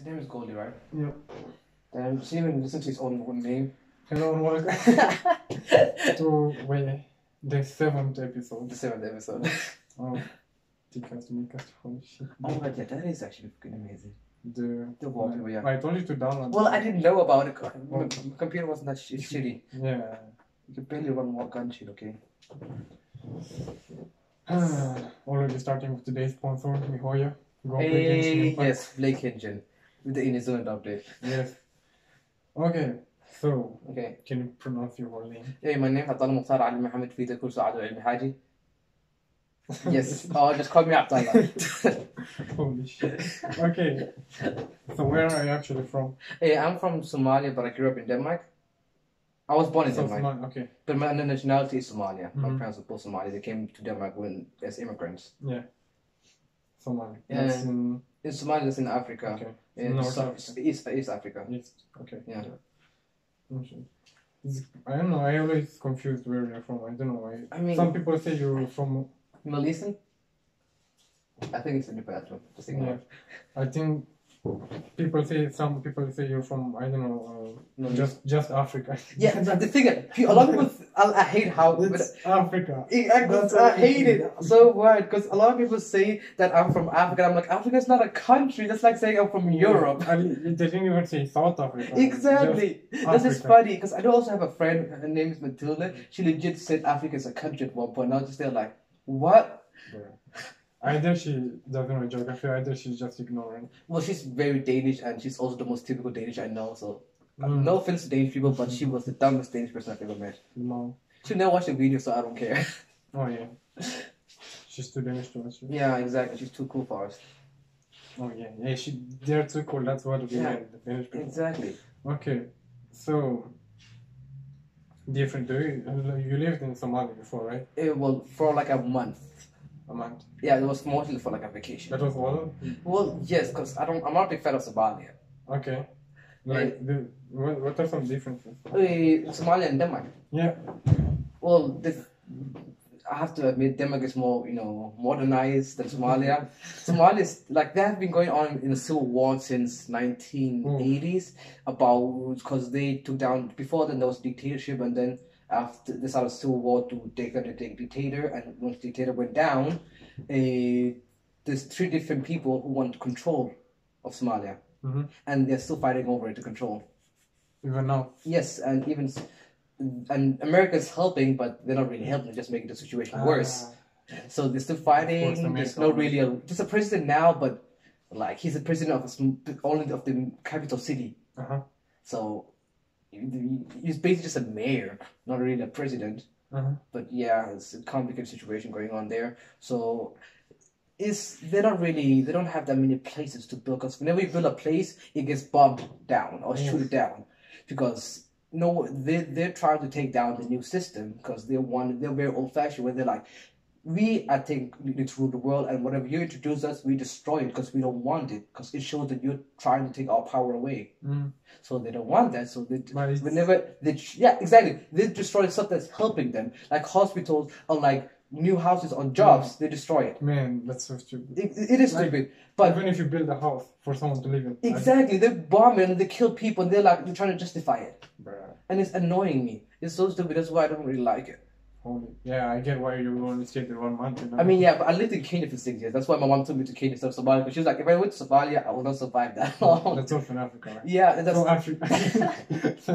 His name is Goldie, right? Yeah. Damn, does he even listen to his own name? Hello and welcome to the 7th episode. The 7th episode. Oh, TeaCast, Ikast, holy shit. Oh my god, that is actually fucking amazing. The wallpaper, yeah. I told you to download. Well, I didn't know about it. My computer wasn't that shitty. Yeah. You could barely run more gun shit, okay? Already starting with today's sponsor, Mihoya. Hey, yes, Blake Engine. With the Inizone update. Yes. Okay, so. Okay. Can you pronounce your whole name? Hey, my name is Abdalla Mukhtar Ali Mohammed في كل سعادة وعلم حاجي. Yes. Oh, just call me Abdalla. Holy shit. Okay. So where are you actually from? Hey, I'm from Somalia, but I grew up in Denmark. I was born in Denmark. Somalia, okay. But my nationality is Somalia. Mm-hmm. My parents were both Somali. They came to Denmark as immigrants. Yeah. Somalia. That's in Somalia, that's in Africa. Okay. In North Africa. East Africa. East. Okay. Yeah. I don't know. I always confused where you're from. I don't know why. I mean, some people say you're from Middle Eastern. I think it's in the bathroom. Just ignore it. I think some people say you're from, I don't know, just Africa. Yeah, the thing is, a lot of people, I hate how it's Africa. I hate it so much because a lot of people say that I'm from Africa. I'm like, Africa is not a country. That's like saying I'm from Europe. They didn't even say South Africa. Exactly. That's just funny because I do also have a friend. Her name is Matilda. She legit said Africa is a country at one point. And I was just there like, what? Yeah. Either she doesn't know geography, either she's just ignorant. Well, she's very Danish, and she's also the most typical Danish I know. So, no offense to Danish people, but she was the dumbest Danish person I've ever met. No. She never watched the video, so I don't care. Oh yeah. She's too Danish to watch it. Yeah, exactly. She's too cool for us. Oh yeah, they're too cool. That's what we meant, the Danish people. Exactly. Okay, so different. You lived in Somalia before, right? Well, for like a month. A month. Yeah, it was mostly for like a vacation. That was all? Well, yes, because I'm not a big fan of Somalia. Okay. Like, what are some differences? Somalia and Denmark. Yeah. Well, I have to admit, Denmark is more, modernized than Somalia. Somalia is, like, they have been going on in a civil war since 1980s, because they took down, before then there was dictatorship, and then after they started a civil war to take down the dictator, and once the dictator went down, there's 3 different people who want control of Somalia, and they're still fighting over it to control. Even now? Yes, and America's helping, but they're not really helping, they're just making the situation worse. So they're still fighting, there's no really there's a president now, but like he's a president of only of the capital city. So he's basically just a mayor, not really a president. But yeah, it's a complicated situation going on there. So they don't have that many places to build, because whenever you build a place, it gets bombed down or shoot down, because they're trying to take down the new system, because they're very old fashioned, where they're like, we I think need to rule the world, and whatever you introduce us, we destroy it because we don't want it, because it shows that you're trying to take our power away. So they don't want that. So they destroy stuff that's helping them, like hospitals or like new houses or jobs. They destroy it. Man, that's so stupid. It is stupid. But even if you build a house for someone to live in, exactly, they bomb it and they kill people, and they're trying to justify it. Bruh. And it's annoying me. It's so stupid. That's why I don't really like it. Yeah, I get why you only stayed there 1 month. I mean, yeah, but I lived in Kenya for 6 years. That's why my mom took me to Kenya instead of Somalia. But she was like, if I went to Somalia, I would not survive that long. That's also in Africa, right? Yeah, that's so Africa. It's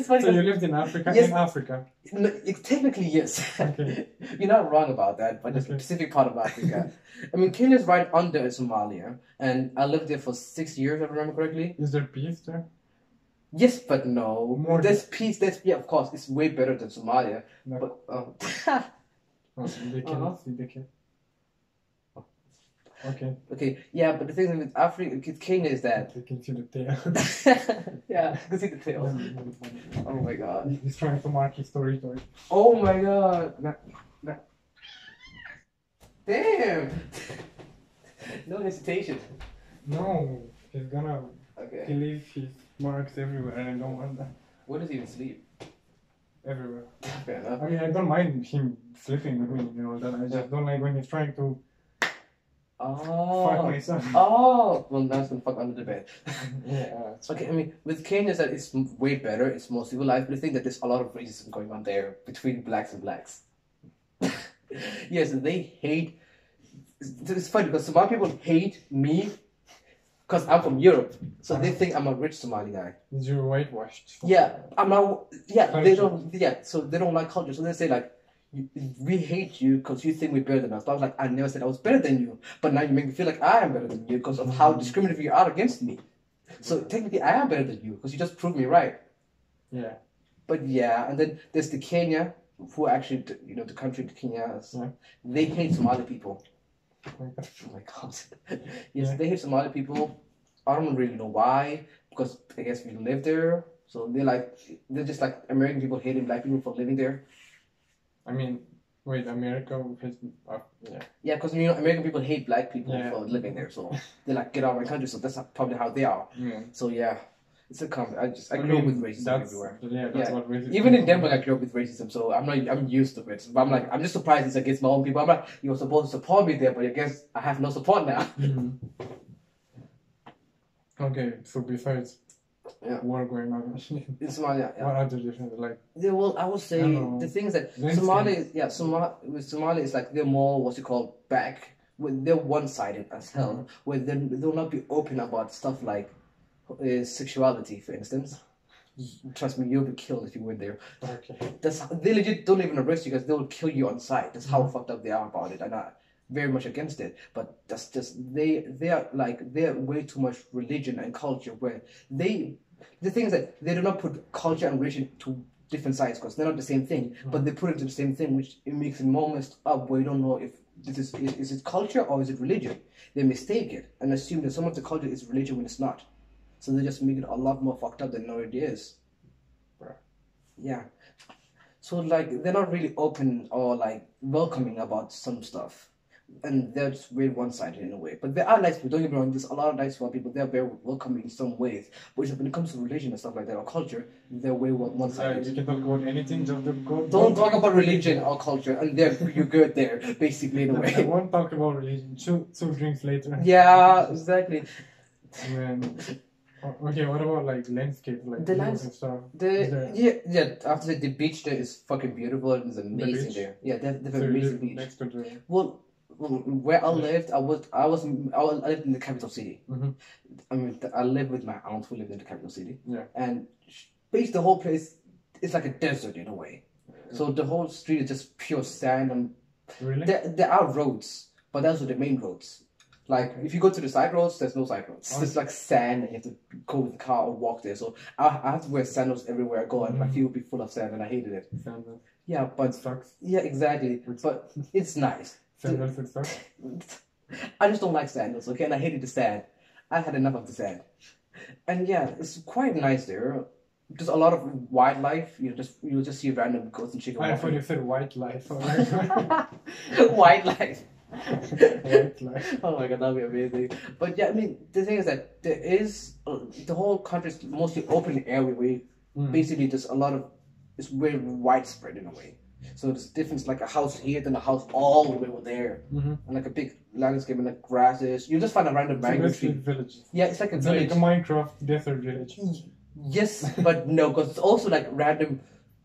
funny. So you lived in Africa? Yes. In Africa? No, technically, yes. Okay. You're not wrong about that, but it's a specific part of Africa. I mean, Kenya's right under Somalia, and I lived there for 6 years, if I remember correctly. Is there peace there? Yes, but no. More there's peace. Yeah, of course, it's way better than Somalia. No. But they can see the kid. Okay. Okay. Yeah, but the thing with Africa, Kenya is that they can see the tail. yeah, you can see the tail. Oh my god. He's trying to mark his territory. Oh my god. No. Damn. No hesitation. No, he's gonna. Okay. He leaves his marks everywhere, and I don't want that. Where does he even sleep? Everywhere. Fair enough. I mean, I don't mind him sleeping with me, that I just don't like when he's trying to Fuck Oh. myself. Oh. Well, now it's gonna fuck under the bed. Yeah. It's Okay, I mean, with Kenya, that it's way better. It's more civilized, but I think that there's a lot of racism going on there between blacks and blacks. Yes, they hate. It's funny because Somali people hate me because I'm from Europe, so they think I'm a rich Somali guy. You're whitewashed. Yeah, I'm not. Yeah, they Culture. don't. Yeah, so they don't like culture. So they say like, we hate you because you think we're better than us. But I was like, I never said I was better than you. But now you make me feel like I am better than you because of how discriminative you are against me. So technically, I am better than you because you just proved me right. Yeah. But yeah, and then there's the Kenya, who actually, you know, the country Kenya, Yeah. they hate Somali people. Oh my God. Oh my god. Yes, Yeah. they hate Somali people. I don't really know why, because I guess we live there. So they're just like American people hating black people for living there. I mean, wait, America has. Yeah. Yeah, because you know American people hate black people Yeah. for living there. So they're like, get out of my country. So that's probably how they are. Yeah. So yeah, it's a I grew up with racism that's, everywhere. Yeah, that's Yeah. what racism Even in is. Denmark, I grew up with racism, so I'm used to it. But I'm like, I'm just surprised it's against my own people. I'm like, you're supposed to support me there, but I guess I have no support now. Mhm. Okay, so besides Yeah. war going on, In Somalia, yeah. what other difference? Like, Yeah, well, I would say I don't know. the thing is that Landscape. Somali, yeah, with Somali, it's like they're more what's it called back. They're one-sided as hell. Where they'll not be open about stuff like sexuality, for instance. Trust me, you'll be killed if you went there. okay. They legit don't even arrest you because they'll kill you on sight. That's how fucked up they are about it, and I'm very much against it. But that's just they're way too much religion and culture where the thing is that they do not put culture and religion to different sides because they're not the same thing, but they put it to the same thing, which it makes it more messed up where you don't know if this is it culture or is it religion. They mistake it and assume that some of the culture is religion when it's not. So they just make it a lot more fucked up than it already is. Right. Yeah. So like they're not really open or like welcoming about some stuff. And they're just very one-sided in a way. But there are nice people, don't get me wrong, there's a lot of nice people, they're very welcoming in some ways. But when it comes to religion and stuff like that, or culture, they're way one-sided. You can talk about anything, just Don't talk about religion or culture, and you're good there, basically, in a I way. won't talk about religion. Two drinks later. Yeah, exactly. Man. Okay, what about like landscape, like The views and stuff? Yeah, after the beach there is fucking beautiful and it's amazing beach? there. Yeah, they have So an you amazing live beach. next to the. Well, where I lived, I lived in the capital city. Mhm. I mean, I lived with my aunt who lived in the capital city. Yeah. And basically the whole place, it's like a desert in a way. So the whole street is just pure sand, and Really? there are roads, but those are the main roads. Like if you go to the side roads, there's no side roads. Oh. It's like sand, and you have to go with the car or walk there. So I have to wear sandals everywhere I go, and my feet will be full of sand, and I hated it. Sandals. Yeah, but Sucks. yeah, exactly. But it's nice. Sandals and stuff. I just don't like sandals, okay? And I hated the sand. I had enough of the sand. And yeah, it's quite nice there. There's a lot of wildlife. You'll just see random goats and chickens. I thought you said white life. White Wildlife. life. Oh my god, that'd be amazing. But yeah, I mean, the thing is that there is the whole country is mostly open area where basically there's a lot of it's very widespread in a way. So there's difference like a house here, then a house all the way over there, and like a big landscape and like grasses. You just find a random mango It's tree. like village. Yeah, it's like a It's village. like a Minecraft desert village. Yes, but no, because it's also like random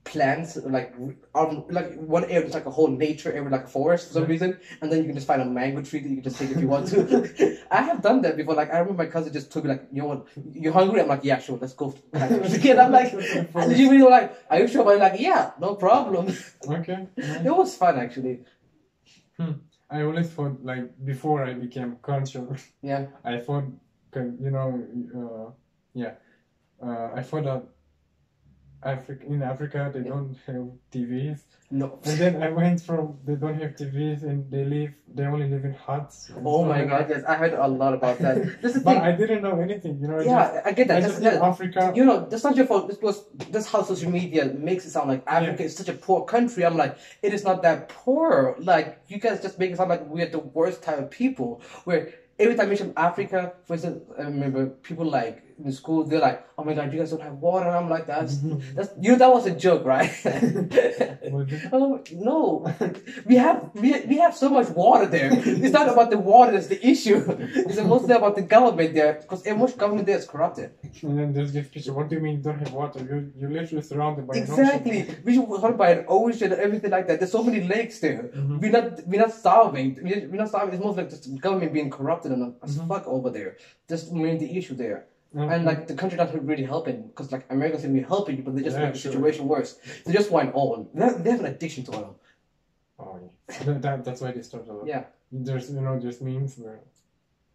plants, like one area is like a whole nature area, like a forest for some reason, and then you can just find a mango tree that you can just take if you want to. I have done that before. Like I remember my cousin just told me like, you know what, you're hungry? I'm like, yeah, sure, let's go. And I'm like, and you were like, are you sure? But I'm like, yeah, no problem. Okay. It was fun actually. I always thought like before I became cultural, Yeah. I thought, you know, I thought that in Africa they don't have TVs. No. And then I went from they don't have TVs and they only live in huts. Oh my god, yes, I heard a lot about that. This is the But thing. I didn't know anything, you know. Yeah, I get that. I That's just knew that. Africa. You know, that's not your fault. That's how social media makes it sound like Africa is such a poor country. I'm like, it is not that poor. Like, you guys just make it sound like we're the worst type of people. Where every time I mention Africa, for instance, I remember people like in school, they're like, "Oh my God, you guys don't have water." And I'm like, "That's that was a joke, right?" Oh no, we have so much water there. It's not about the water that's the issue. It's mostly about the government there, because most government there is corrupted. And then there's this picture. What do you mean you don't have water? You're literally surrounded by exactly. an ocean. We should surrounded by an ocean and everything like that. There's so many lakes there. We're not starving. We're not starving. It's mostly like just the government being corrupted and as fuck over there. That's mainly the issue there. And like the country not really helping, because like Americans seem to be helping you, but they just make the situation worse. They just want oil. They have an addiction to oil. Oh yeah, that's why they started. Yeah. There's memes where.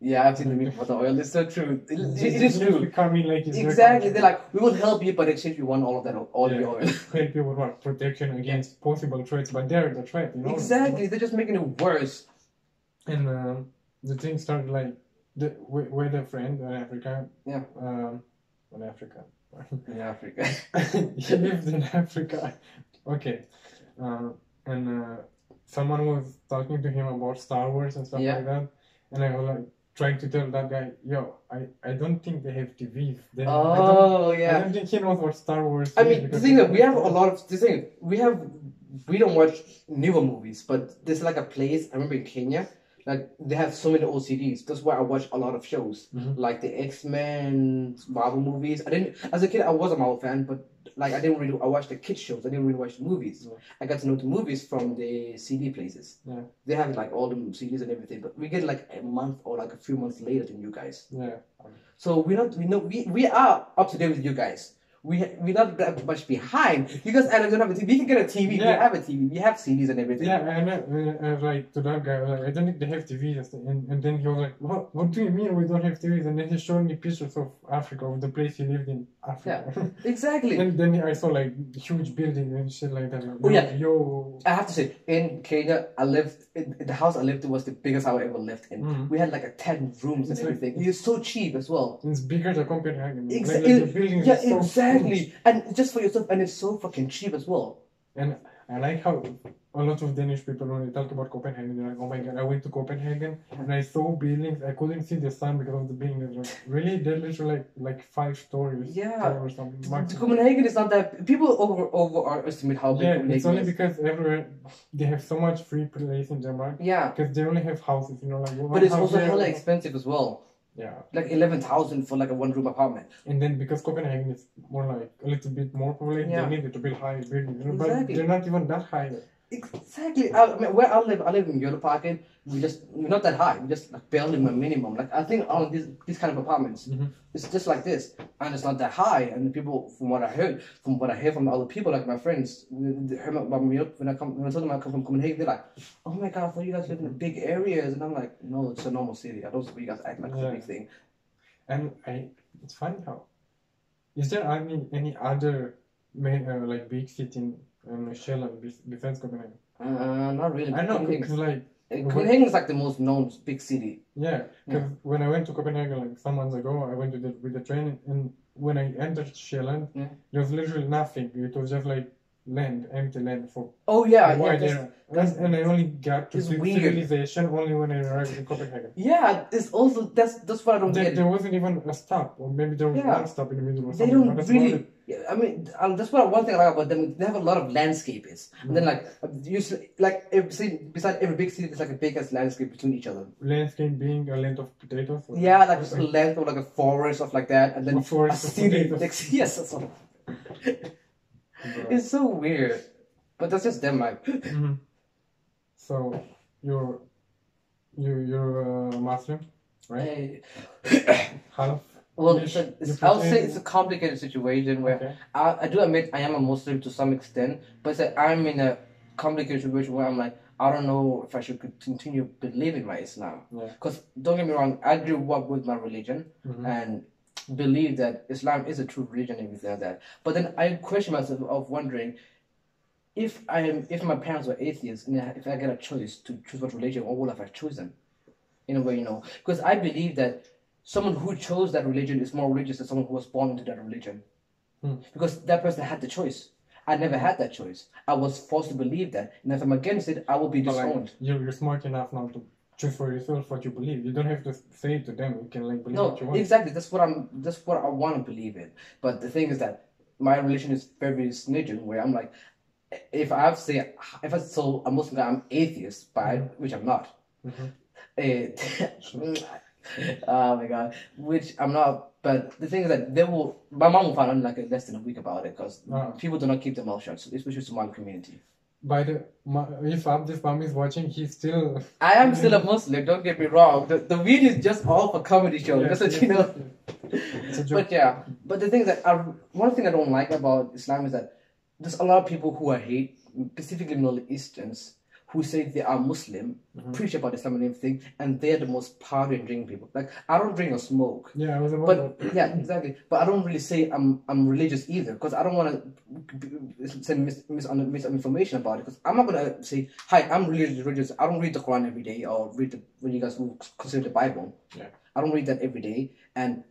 Yeah, I've seen the meme about the oil. It's so true. It is true. Exactly. They're like, we will help you, but in exchange we want all of that, all of your oil. Help you with what? Protection against possible threats, but they're the threat, you know. Exactly. They're just making it worse. And the thing started like with a friend in Africa. Yeah. In Africa. In Africa. He lived in Africa. Okay. And someone was talking to him about Star Wars and stuff like that, and I was like trying to tell that guy, yo, I don't think they have TVs. I don't think he knows what Star Wars is. I mean, the thing is, we have a lot of the thing. We don't watch newer movies, but there's like a place I remember in Kenya. Like they have so many old CDs. That's why I watch a lot of shows, like the X-Men, Marvel movies. As a kid, I was a Marvel fan, but like I watched the kids shows. I didn't really watch the movies. I got to know the movies from the CD places. Yeah. They have like all the CDs and everything, but we get like a month or like a few months later than you guys. Yeah. So we are up to date with you guys. We're not that much behind. You guys don't have a TV. We can get a TV. Yeah. We have a TV. We have CDs and everything. Yeah, and I was like to that guy, like, I don't think they have TVs. And then he was like, what do you mean we don't have TVs? And then he showed me pictures of Africa, of the place he lived in Africa. Yeah, exactly. And then I saw like huge buildings and shit like that. Like, oh yeah. Yo. I have to say, in Kenya, the house I lived in was the biggest house I ever lived in. We had like 10 rooms and everything. It was so cheap as well. It's bigger than Copenhagen. Exactly. Like the buildings are so exactly. And just for yourself, and it's so fucking cheap as well. And I like how a lot of Danish people, when they talk about Copenhagen, they're like, oh my god, I went to Copenhagen and I saw buildings, I couldn't see the sun because of the buildings. Like, really? They're literally like 5 stories. Yeah. Or something. Copenhagen is not that. People overestimate how big Copenhagen is. It's only because everywhere they have so much free place in Denmark. Yeah. Because they only have houses, you know, like. But it's also hella expensive as well. Yeah. Like 11,000 for like a 1-room apartment. And then because Copenhagen is more like a little bit more populated, they needed to build high buildings. You know, exactly. But they're not even that high. Exactly. I mean, where I live in Jølleparken. We're not that high. We just like barely my minimum. Like I think on these kind of apartments, it's just like this, and it's not that high. And the people, from what I hear from other people, like my friends, they heard about me when I told them I come from Copenhagen, they're like, "Oh my god, I thought you guys live in big areas," and I'm like, "No, it's a normal city. I don't see you guys act like it's a big thing." And it's funny how. Is there any other main like big city in Sjælland besides Copenhagen? Not really. I know because like. Copenhagen is like the most known big city. Yeah, because when I went to Copenhagen like some months ago, I went with the train, and when I entered Sjælland, there was literally nothing. It was just like empty land for. Oh yeah, and I only got to see civilization only when I arrived in Copenhagen. Yeah, it's also that's what I don't get. There wasn't even a stop, or maybe there was one stop in the middle. Or they don't really. Yeah, I mean, that's one thing I like about them. They have a lot of landscapes, and then like usually, like beside every big city, there's like a biggest landscape between each other. Landscape being a land of potatoes. Yeah, like just a land or like a forest, stuff like that, and then a city. Yes, that's what. It's so weird, but that's just Denmark. So you're Muslim, right? Half. Well, I would say it's a complicated situation where I do admit I am a Muslim to some extent, but I'm in a complicated situation where I'm like, I don't know if I should continue believing my Islam. Because don't get me wrong, I grew up with my religion and believe that Islam is a true religion and everything like that. But then I question myself of wondering if my parents were atheists and if I get a choice to choose what religion, what would I have chosen? In a way, you know, because I believe that someone who chose that religion is more religious than someone who was born into that religion. Because that person had the choice. I never had that choice. I was forced to believe that. And if I'm against it, I will be disowned. Like, you're smart enough now to choose for yourself what you believe. You don't have to say it to them. You can like believe No, what you want. exactly. That's what I want to believe in. But the thing is that my religion is very snitching, where I'm like, if I so a Muslim guy, I'm atheist, which I'm not. Oh my god, which I'm not. But the thing is that my mom will find out in like less than a week about it because people do not keep their mouth shut, especially Somali community. If Abd's mom is watching, he's still. I am still a Muslim. Don't get me wrong. The video is just all for comedy show. Yes, just so you know. It's a joke. But the thing is that one thing I don't like about Islam is that there's a lot of people who I hate, specifically Middle Easterns, who say they are Muslim, preach about Islam and everything, and they're the most party and drinking people. Like, I don't drink or smoke. Yeah, I was about that. Yeah, exactly. But I don't really say I'm religious either, because I don't want to send misinformation about it. Because I'm not gonna say, "Hi, I'm religious." I don't read the Quran every day or read when you guys will consider the Bible. Yeah. I don't read that every day.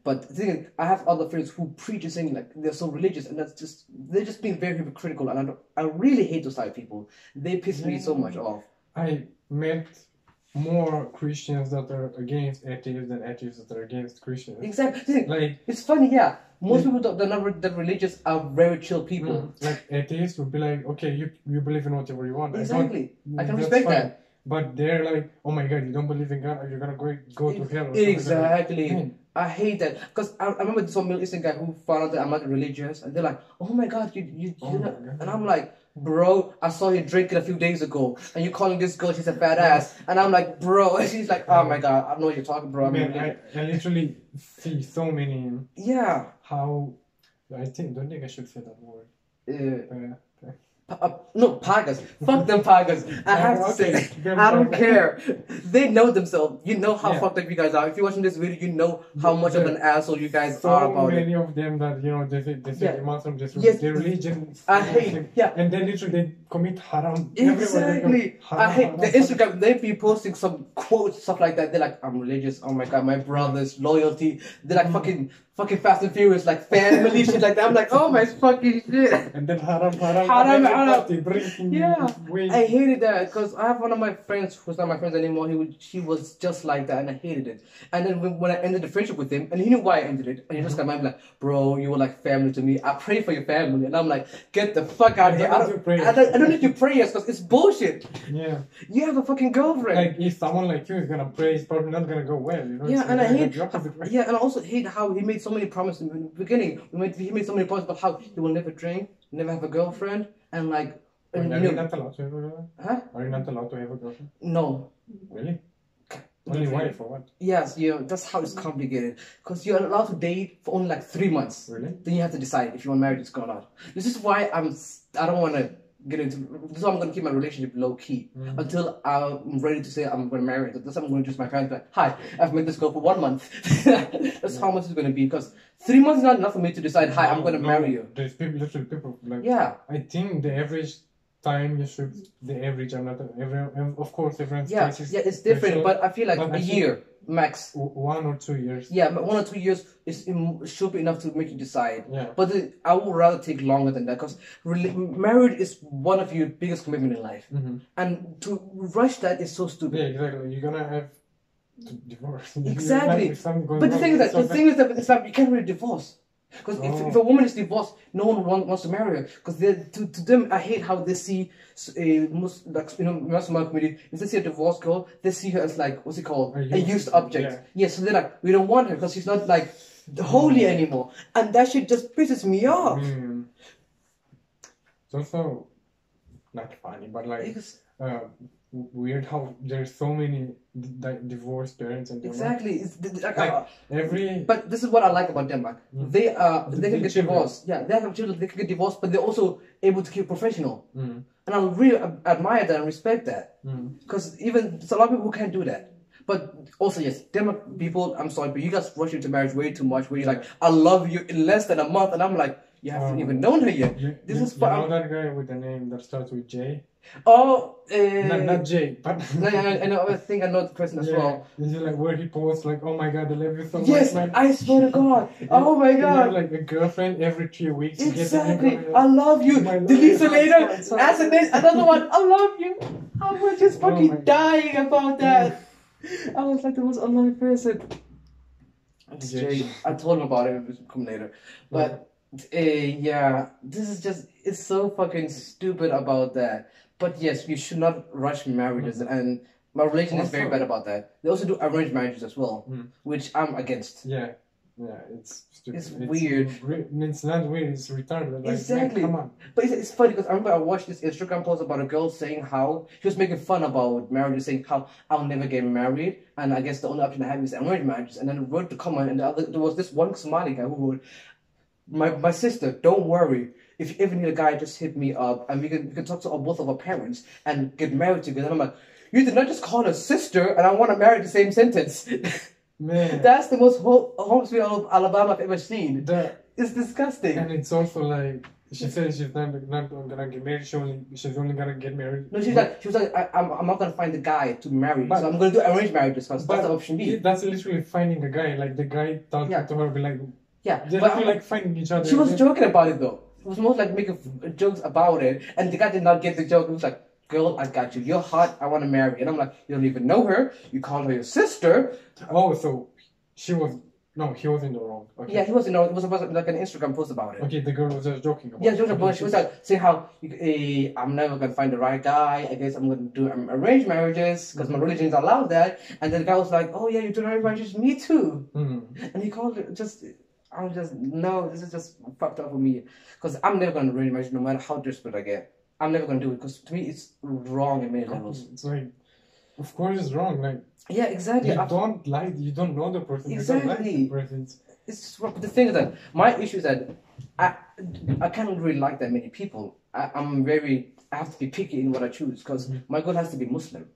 But the thing is, I have other friends who preach and saying like they're so religious, and they're just being very hypocritical, and I really hate those type of people. They piss me so much off. I met more Christians that are against atheists than atheists that are against Christians. Exactly. Like, it's funny, yeah. Most people that are not that religious are very chill people. Like atheists would be like, okay, you believe in whatever you want. Exactly. I can respect that. But they're like, oh my god, you don't believe in God, you're gonna go to hell. Exactly. I hate that because I remember this one Middle Eastern guy who found out that I'm not religious, and they're like, "Oh my god, you know," and I'm like, "Bro, I saw you drinking a few days ago, and you calling this girl she's a badass," and I'm like, "Bro," and she's like, "Oh my god, I know what you're talking, bro." Man, I literally see so many. Yeah. How don't think I should say that word. No, Pagas. Fuck them Pagas. I have to say, I don't care. They know themselves. You know how fucked up you guys are. If you're watching this video, you know how much of an asshole you guys are about it. So many of them that, they say Muslim, their religion. I hate, And then literally they commit haram. Exactly. I hate the Instagram. They be posting some quotes, stuff like that. They're like, I'm religious. Oh my god, my brothers, loyalty. They're like fucking Fast and Furious, like family shit like that. I'm like, oh my fucking shit. And then haram. Yeah, I hated that because I have one of my friends who's not my friend anymore. He was just like that, and I hated it. And then when I ended the friendship with him, and he knew why I ended it, and he just got mad, like, bro, you were like family to me. I pray for your family, and I'm like, get the fuck out of here. I don't need your prayers because it's bullshit. Yeah, you have a fucking girlfriend. Like if someone like you is gonna pray, it's probably not gonna go well. Yeah, and I hate. Yeah, and I also hate how he made so many promises in the beginning. He made so many promises about how he will never drink, never have a girlfriend, and like. Are you not allowed to have a girlfriend? Huh? Are you not allowed to have a girlfriend? No. Really? Only wife or what? Yes, that's how it's complicated. Because you're allowed to date for only like 3 months. Really? Then you have to decide if you want to marry this girl or not. This is why I don't want to get into. This is why I'm going to keep my relationship low key until I'm ready to say I'm going to marry her. That's how I'm going to just my parents like, hi, I've met this girl for 1 month. That's how much it's going to be. Because 3 months is not enough for me to decide, hi, I'm going to marry you. There's literally people like. Yeah. I think the average time you should I'm not of course everyone's case is it's different, special, but I feel like a year max. 1 or 2 years. Yeah, 1 or 2 years should be enough to make you decide. Yeah. But I would rather take longer than that because marriage is one of your biggest commitment in life, and to rush that is so stupid. Yeah, exactly. You're gonna have to divorce. Exactly. But the thing is that with Islam you can't really divorce. Because if a woman is divorced, no one wants to marry her. Because to them, I hate how they see Muslim community. If they see a divorced girl, they see her as like what's it called, a used object. Yeah, so they're like, we don't want her because she's not like holy anymore, and that shit just pisses me off. It's also not funny, but like weird how there's so many divorced parents in Denmark. Exactly. It's But this is what I like about Denmark. They can get divorced. Yeah, they have children. They can get divorced, but they're also able to keep professional. And I really admire that and respect that. Because there's a lot of people who can't do that. But also, yes, Denmark people, I'm sorry, but you guys rush into marriage way too much. Where you're like, I love you in less than a month, and I'm like, you haven't even known her yet. This is know that guy with the name that starts with J? Oh, not J, but no, I know. I think I know the person as well. This is like where he posts like, "Oh my god, I love you so much." Yes, I swear to God. Oh my god. You have like a girlfriend every 3 weeks. Exactly. I love you. Delete her later. Ask her another one. I love you. I was just fucking dying about that. I was like the most unloving person. I'm straight. Yes. I told him about it. It will come later. But yeah, this is just it's so fucking stupid about that. But yes, you should not rush marriages, and my religion is very Also- bad about that. They also do arranged marriages as well, which I'm against. Yeah, it's stupid. It's weird. It's not weird. It's retarded. Like, Exactly. man, come on. But it's funny because I remember I watched this Instagram post about a girl saying how she was making fun about marriage, saying how I'll never get married, and I guess the only option I have is arranged marriages. And then wrote the comment, and there was this one Somali guy who wrote, "My sister, don't worry. If you ever need a guy, just hit me up, and we can talk to both of our parents and get married together." And I'm like, you did not just call her sister, and I want to marry the same sentence. Man, That's the most home sweet Alabama I've ever seen. It's disgusting. And it's also like she said she's not gonna get married. She's only gonna get married. No, she was like, I'm not gonna find a guy to marry, so I'm gonna do arranged marriages because that's the option B. That's literally finding a guy. Like the guy talking to her, be like, yeah, they're but like finding each other. She was joking about it though. It was more like making jokes about it, and the guy did not get the joke. He was like, "Girl, I got you. You're hot. I want to marry." And I'm like, "You don't even know her. You call her your sister." Oh, so he was in the wrong. Okay. Yeah, he was. It was like an Instagram post about it. Okay, the girl was just joking about it. Yeah, she was like saying how I'm never gonna find the right guy. I guess I'm gonna do arranged marriages because my religion is allowed that. And then the guy was like, "Oh yeah, you do arranged marriages? Me too." And he called it just. I'm just no. This is just fucked up for me because I'm never gonna arrange marriage no matter how desperate I get. I'm never gonna do it because to me it's wrong in many levels. It's like, of course, it's wrong. Like. Yeah, exactly. You don't like. You don't know the person. Exactly. You don't like the person. It's just wrong. But the thing is that my issue is that I can't really like that many people. I have to be picky in what I choose because my girl has to be Muslim.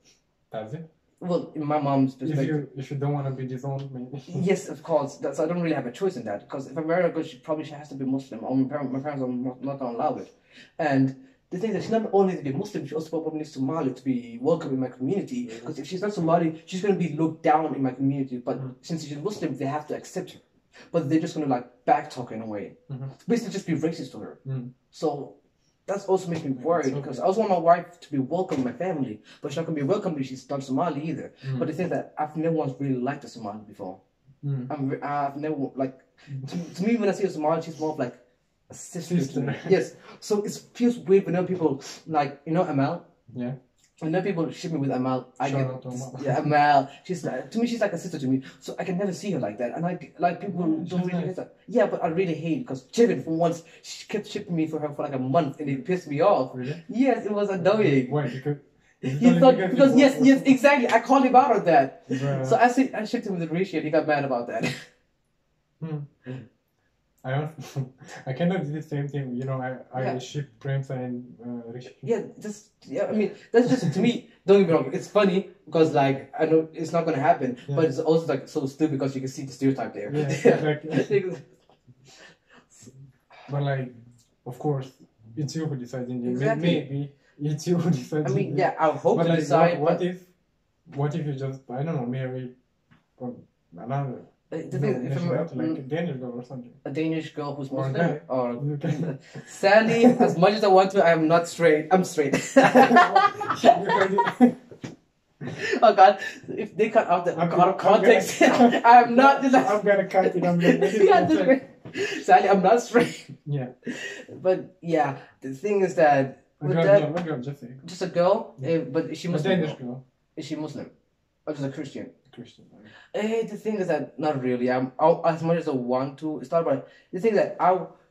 Does it? Well, in my mom's perspective. If you don't want to be disowned, maybe. Yes, of course. So I don't really have a choice in that because if I marry a girl, she has to be Muslim. Or my parents are not gonna allow it. And the thing is that she not only needs to be Muslim, she also probably needs Somali to be welcome in my community. Because if she's not Somali, she's gonna be looked down in my community. But since she's Muslim, they have to accept her. But they're just gonna like backtalk in a way. Basically, just be racist to her. So. That's also makes me worried because I also want my wife to be welcome in my family, but she's not gonna be welcome if she's not Somali either. But the thing is that I've never once really liked a Somali before. I've never like to me when I see a Somali, she's more of like a sister to me. Yes, so it feels weird when people like Amal. Yeah. And then people ship me with Amal. Amal. Yeah, Amal. She's like a sister to me. So I can never see her like that. And like people don't really get that. Yeah, but I really hate because Chivin for once she kept shipping me for her for like a month and it pissed me off. Really? Yes, it was annoying. Why? Because yes, exactly. I called him out on that. Bruh. So I shipped him with Rishi and he got mad about that. I cannot do the same thing. I ship Premsa and Rishi. I mean, that's just to me. Don't get me wrong. It's funny because like I know it's not gonna happen, but it's also like so stupid because you can see the stereotype there. Yeah, exactly. But like, of course, it's you who decides in the end. Exactly. Maybe it's you who decides. I mean, I hope but to like, decide. What if you just marry another? The thing, if I'm like a Danish girl or something. A Danish girl who's Muslim? Or sadly, as much as I want to, I am not straight. I'm straight. Oh God! If they cut out the out of context, I am not. I'm gonna cut it. Sadly, I'm not straight. Yeah. But yeah, the thing is that just a girl. But is she Muslim? A Danish girl. Is she Muslim? Or just a Christian? Christian. The thing is that not really. As much as I want to. It's not about the thing that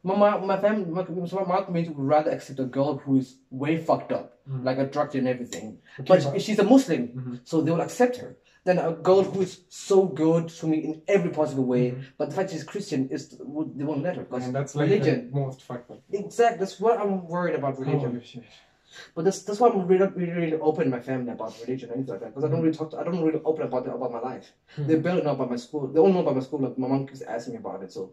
my family, my community would rather accept a girl who is way fucked up, like a drug and everything. Okay, but she's a Muslim, so they will accept her. Then a girl who is so good to me in every possible way, but the fact she's Christian they won't let her because that's like religion. The most fucked up. Exactly. That's what I'm worried about religion. Holy shit. But that's why I'm really open in my family about religion and anything like that. Because I don't really open about my life. They barely know about my school. They all know about my school. Like my mom keeps asking me about it. So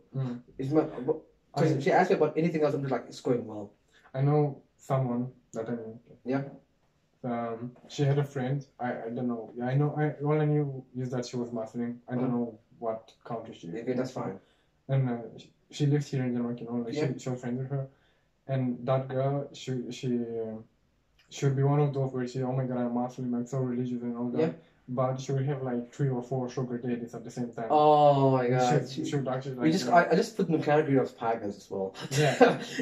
because if she asks me about anything else, I'm just like, it's going well. I know someone that I know. Yeah. She had a friend. I don't know. All I knew is that she was Muslim. I don't know what country she is. Okay, that's fine. And she lived here in Denmark. She was friends with her. And that girl, she would be one of those where she, oh my God, I'm Muslim, I'm so religious and all that. Yeah. but she will have like 3 or 4 sugar daddies at the same time. Oh my god. She would actually like. I just put in the category of pagas as well. Yeah.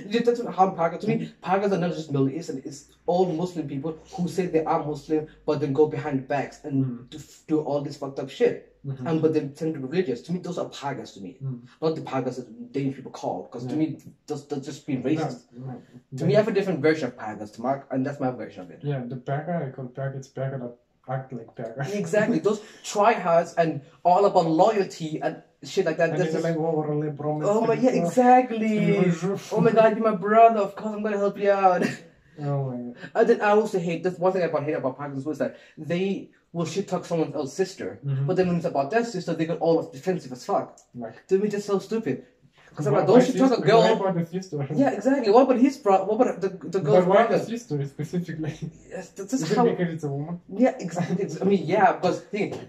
That's how pagas. To me, pagas are not just Middle Eastern. It's all Muslim people who say they are Muslim, but then go behind backs and do all this fucked up shit. But they tend to be religious. To me, those are pagas. To me, not the pagas that Danish people call. Because to me, that's just being racist. No. To me, I have a different version of pagas. To Mark, and that's my version of it. Yeah, the paga I call paga. It's paga that act like paga. Exactly. Those tryhards and all about loyalty and shit like that. And That's they're just, like, oh, promise. oh my, yeah, exactly. Oh my god, you're my brother. Of course, I'm gonna help you out. Oh my god. And then I also hate, that's one thing I hate about Pakistan was that they will shit talk someone else's sister, but then when it's about their sister, they get all defensive as fuck. Like, to me, that's so stupid. Because I'm like, don't shit talk a girl. Why about the sister? Yeah, exactly. What about his brother? What about the girl's But why brother? the sister specifically? Yes, that's Is it how. because it's a woman? Yeah, exactly. I mean, yeah, because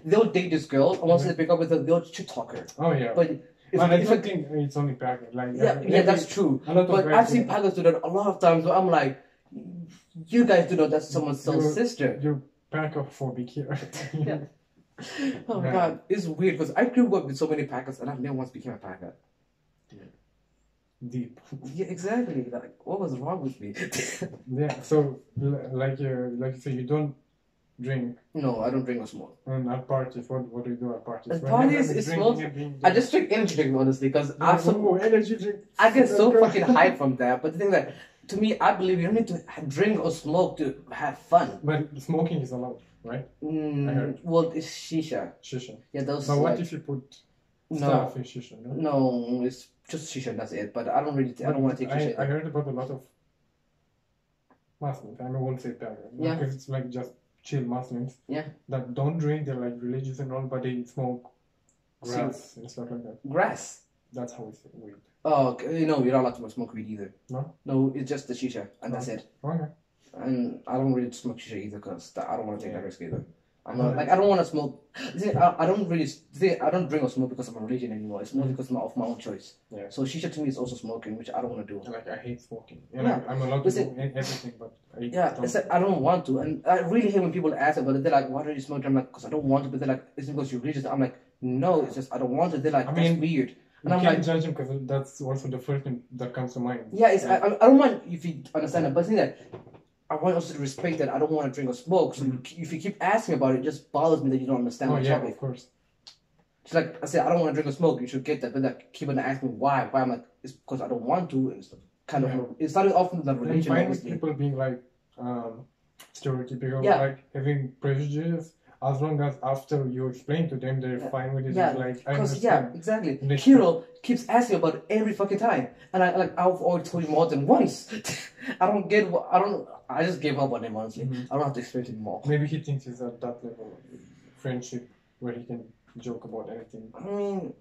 they'll date this girl, and once they pick up with her, they'll shit talk her. Oh yeah. But I don't think it's only paga. Like, yeah, that's true. But I've seen Pagas do that a lot of times where I'm like, you guys do know that's someone's sister. You're paga-phobic here. Yeah. Oh my god, it's weird because I grew up with so many Pagas and I've never once became a Paga. Deep. Yeah, exactly. Like, what was wrong with me? Yeah. So, like you say, you don't drink. No, I don't drink or smoke. And at parties, what do you do at parties? At parties, it's smoke. I just drink energy drink honestly because energy drink. I get so fucking hyped from that. But the thing that, to me, I believe you don't need to drink or smoke to have fun. But smoking is allowed, right? Well, it's shisha. Shisha. Yeah, those. But what if you put stuff in shisha? No, it's just shisha. That's it. But I don't really. I don't want to take shisha. I heard about a lot of Muslims. I won't say that. Yeah. Because it's like just chill Muslims. Yeah. That don't drink. They're like religious and all, but they smoke grass and stuff like that. Grass. That's how it's weed. Oh, you're not allowed to smoke weed either. No. No, it's just the shisha, and that's it. Okay. And I don't really smoke shisha either because I don't want to take that risk either. I'm not like I don't want to smoke. I don't really. I don't drink or smoke because of my religion anymore. It's more because of my own choice. Yeah. So shisha to me is also smoking, which I don't want to do. Like I hate smoking. And I'm allowed to do everything, but it's like I don't want to, and I really hate when people ask about it. They're like, "Why don't you smoke?" I'm like, "Because I don't want to." But they're like, "It's because you're religious." I'm like, "No, it's just I don't want to." They're like, "That's weird." And I'm can't judge him because that's also the first thing that comes to mind. Yeah, it's I don't mind if you understand it, but think that I want also to respect that I don't want to drink or smoke. So if you keep asking about it, it just bothers me that you don't understand my topic. Of course. It's like I said, I don't want to drink or smoke. You should get that, but like keep on asking me why. Why I'm like, it's because I don't want to. And it's kind of it started off with the religion. And fine people being like stereotypical, like having prejudice. As long as after you explain to them, they're fine with it. Yeah, like, I understand. Exactly. Kirill keeps asking about it every fucking time, and I've already told you more than once. I just gave up on him honestly. I don't have to explain to him more. Maybe he thinks he's at that level of friendship where he can joke about anything. I mean,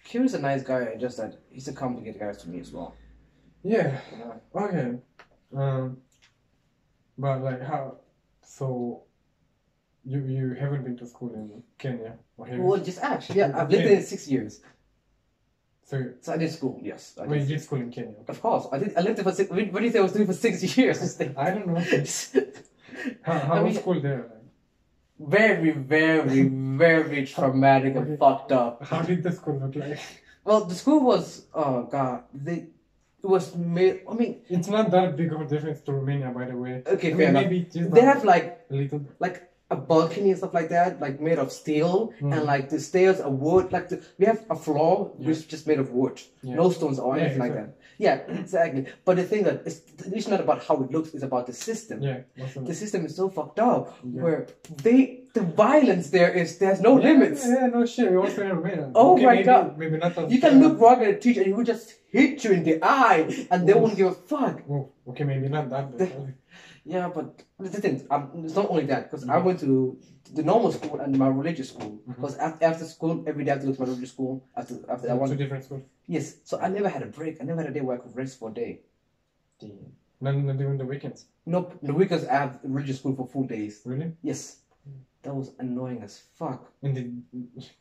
Kirill's a nice guy, just that he's a complicated guy to me as well. Yeah. Okay. But like how? So. You haven't been to school in Kenya? Or have well, just actually, yeah, I've lived there 6 years. So I did school, yes. You did school in Kenya? Okay. Of course, I did. I lived there for 6. What do you say I was doing for 6 years? I don't know. How was school there? Very, very, very traumatic and fucked up. How did the school look like? Well, the school was, oh god, it was made. I mean, it's not that big of a difference to Romania, by the way. Okay, fair enough. Maybe they have like a little, like a balcony and stuff like that, like made of steel, and like the stairs are wood. Like we have a floor which is just made of wood, no stones or anything like that. Yeah, exactly. But the thing that it's not about how it looks; it's about the system. Yeah, the system is so fucked up where the violence there's no limits. Yeah, no shit. You also in Romania. Oh my god! Maybe not. You can look wrong at a teacher and he would just hit you in the eye, and they won't give a fuck. Oh, okay, maybe not that. Yeah, but the thing, it's not only that, because I went to the normal school and my religious school. Because after school, every day I have to go to my religious school. After that one. 2 different schools? Yes, so I never had a break. I never had a day where I could rest for a day. Not during the weekends? Nope, the weekends I have religious school for full days. Really? Yes. That was annoying as fuck. And they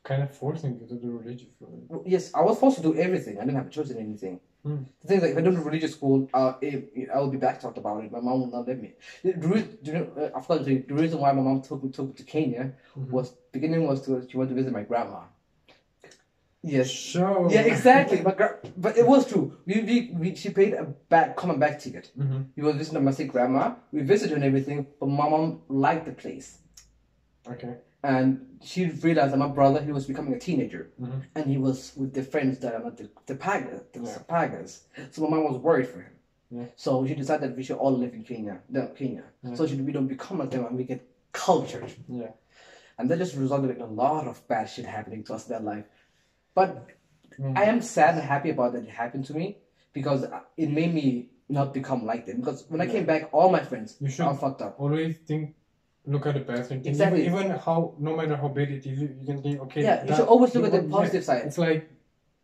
kind of forcing you to do religious school? Yes, I was forced to do everything. I didn't have a choice in anything. The thing is, like, if I don't do religious school, I will be backtalked about it. My mom will not let me. Of course, the reason why my mom took me to Kenya was she wanted to visit my grandma. Yes. Sure. Yeah, exactly. But it was true. She paid a coming back ticket. We were visiting my sick grandma. We visited and everything, but my mom liked the place. Okay. And she realized that my brother, he was becoming a teenager, and he was with the friends that are not the Pagas. So my mom was worried for him. Yeah. So she decided that we should all live in Kenya. Yeah. So we don't become like them and we get cultured. Yeah. And that just resulted in a lot of bad shit happening to us in that life. But I am sad and happy about that it happened to me because it made me not become like them. Because when I came back, all my friends are fucked up. Always look at the past and think, exactly. Even how, no matter how bad it is, you can think, okay. Yeah, you should always look at the positive side. It's like,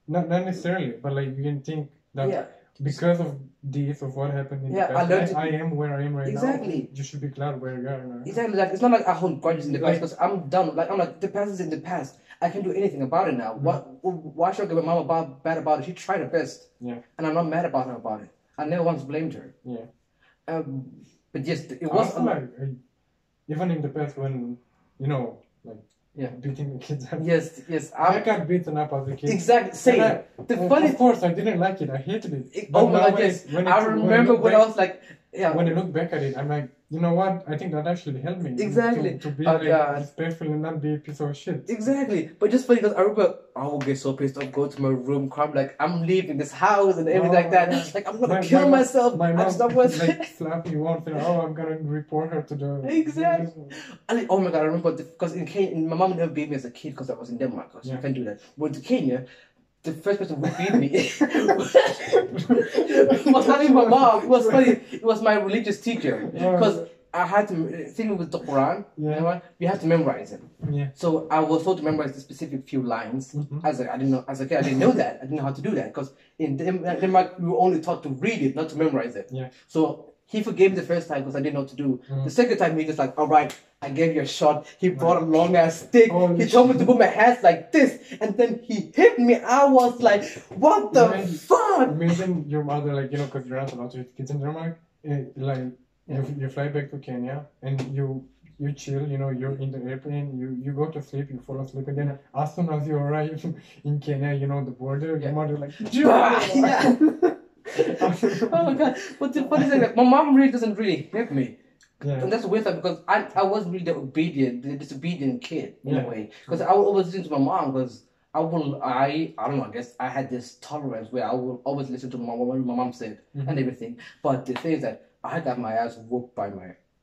not necessarily, but like you can think that because of this, of what happened in the past, I am where I am right now. Exactly. You should be glad where you are now. Exactly. Like, it's not like I hold grudges in the past because I'm done. Like, I'm like, the past is in the past. I can't do anything about it now. Why should I give my mom bad about it? She tried her best. Yeah. And I'm not mad about her about it. I never once blamed her. Yeah. But yes, it was even in the past when, beating the kids up. Yes. I got beaten up as a kid. Exactly. Same. Of course, I didn't like it. I hated it. Oh my God, yes. I remember when I was like, when I look back at it, I'm like, you know what? I think that actually helped me. Exactly. To be respectful and not be a piece of shit. Exactly. But just funny because I remember I would get so pissed off, go to my room, cry, like, I'm leaving this house and everything like that. Yeah. Like, I'm gonna kill myself. My mom slapped me once and I'm gonna report her to the... Exactly. And oh my God, I remember because in Kenya, my mom never beat me as a kid because I was in Denmark. Because you can't do that. But in Kenya, the first person who beat me was not even my mom. It was funny. It was my religious teacher because I had to think with the Quran. You know what? You have to memorize it. Yeah. So I was told to memorize the specific few lines. As I didn't know. As a kid, I didn't know that. I didn't know how to do that because in Denmark we were only taught to read it, not to memorize it. Yeah. So he forgave me the first time because I didn't know what to do. The second time he just like, all right, I gave you a shot. He brought a long ass stick. He told me to put my hands like this, and then he hit me. I was like, what the fuck? Imagine your mother, like, because you're not allowed to hit kids in Denmark. You fly back to Kenya and you chill. You're in the airplane. You go to sleep. You fall asleep, and then as soon as you arrive in Kenya, the border, your mother like, yeah. Oh my God! But the funny thing is, my mom really doesn't really hit me. Yeah. And that's weird because I wasn't really the disobedient kid in a way. Because I would always listen to my mom because I don't know, I guess I had this tolerance where I would always listen to what my mom said and everything. But the thing is that I got my ass whooped by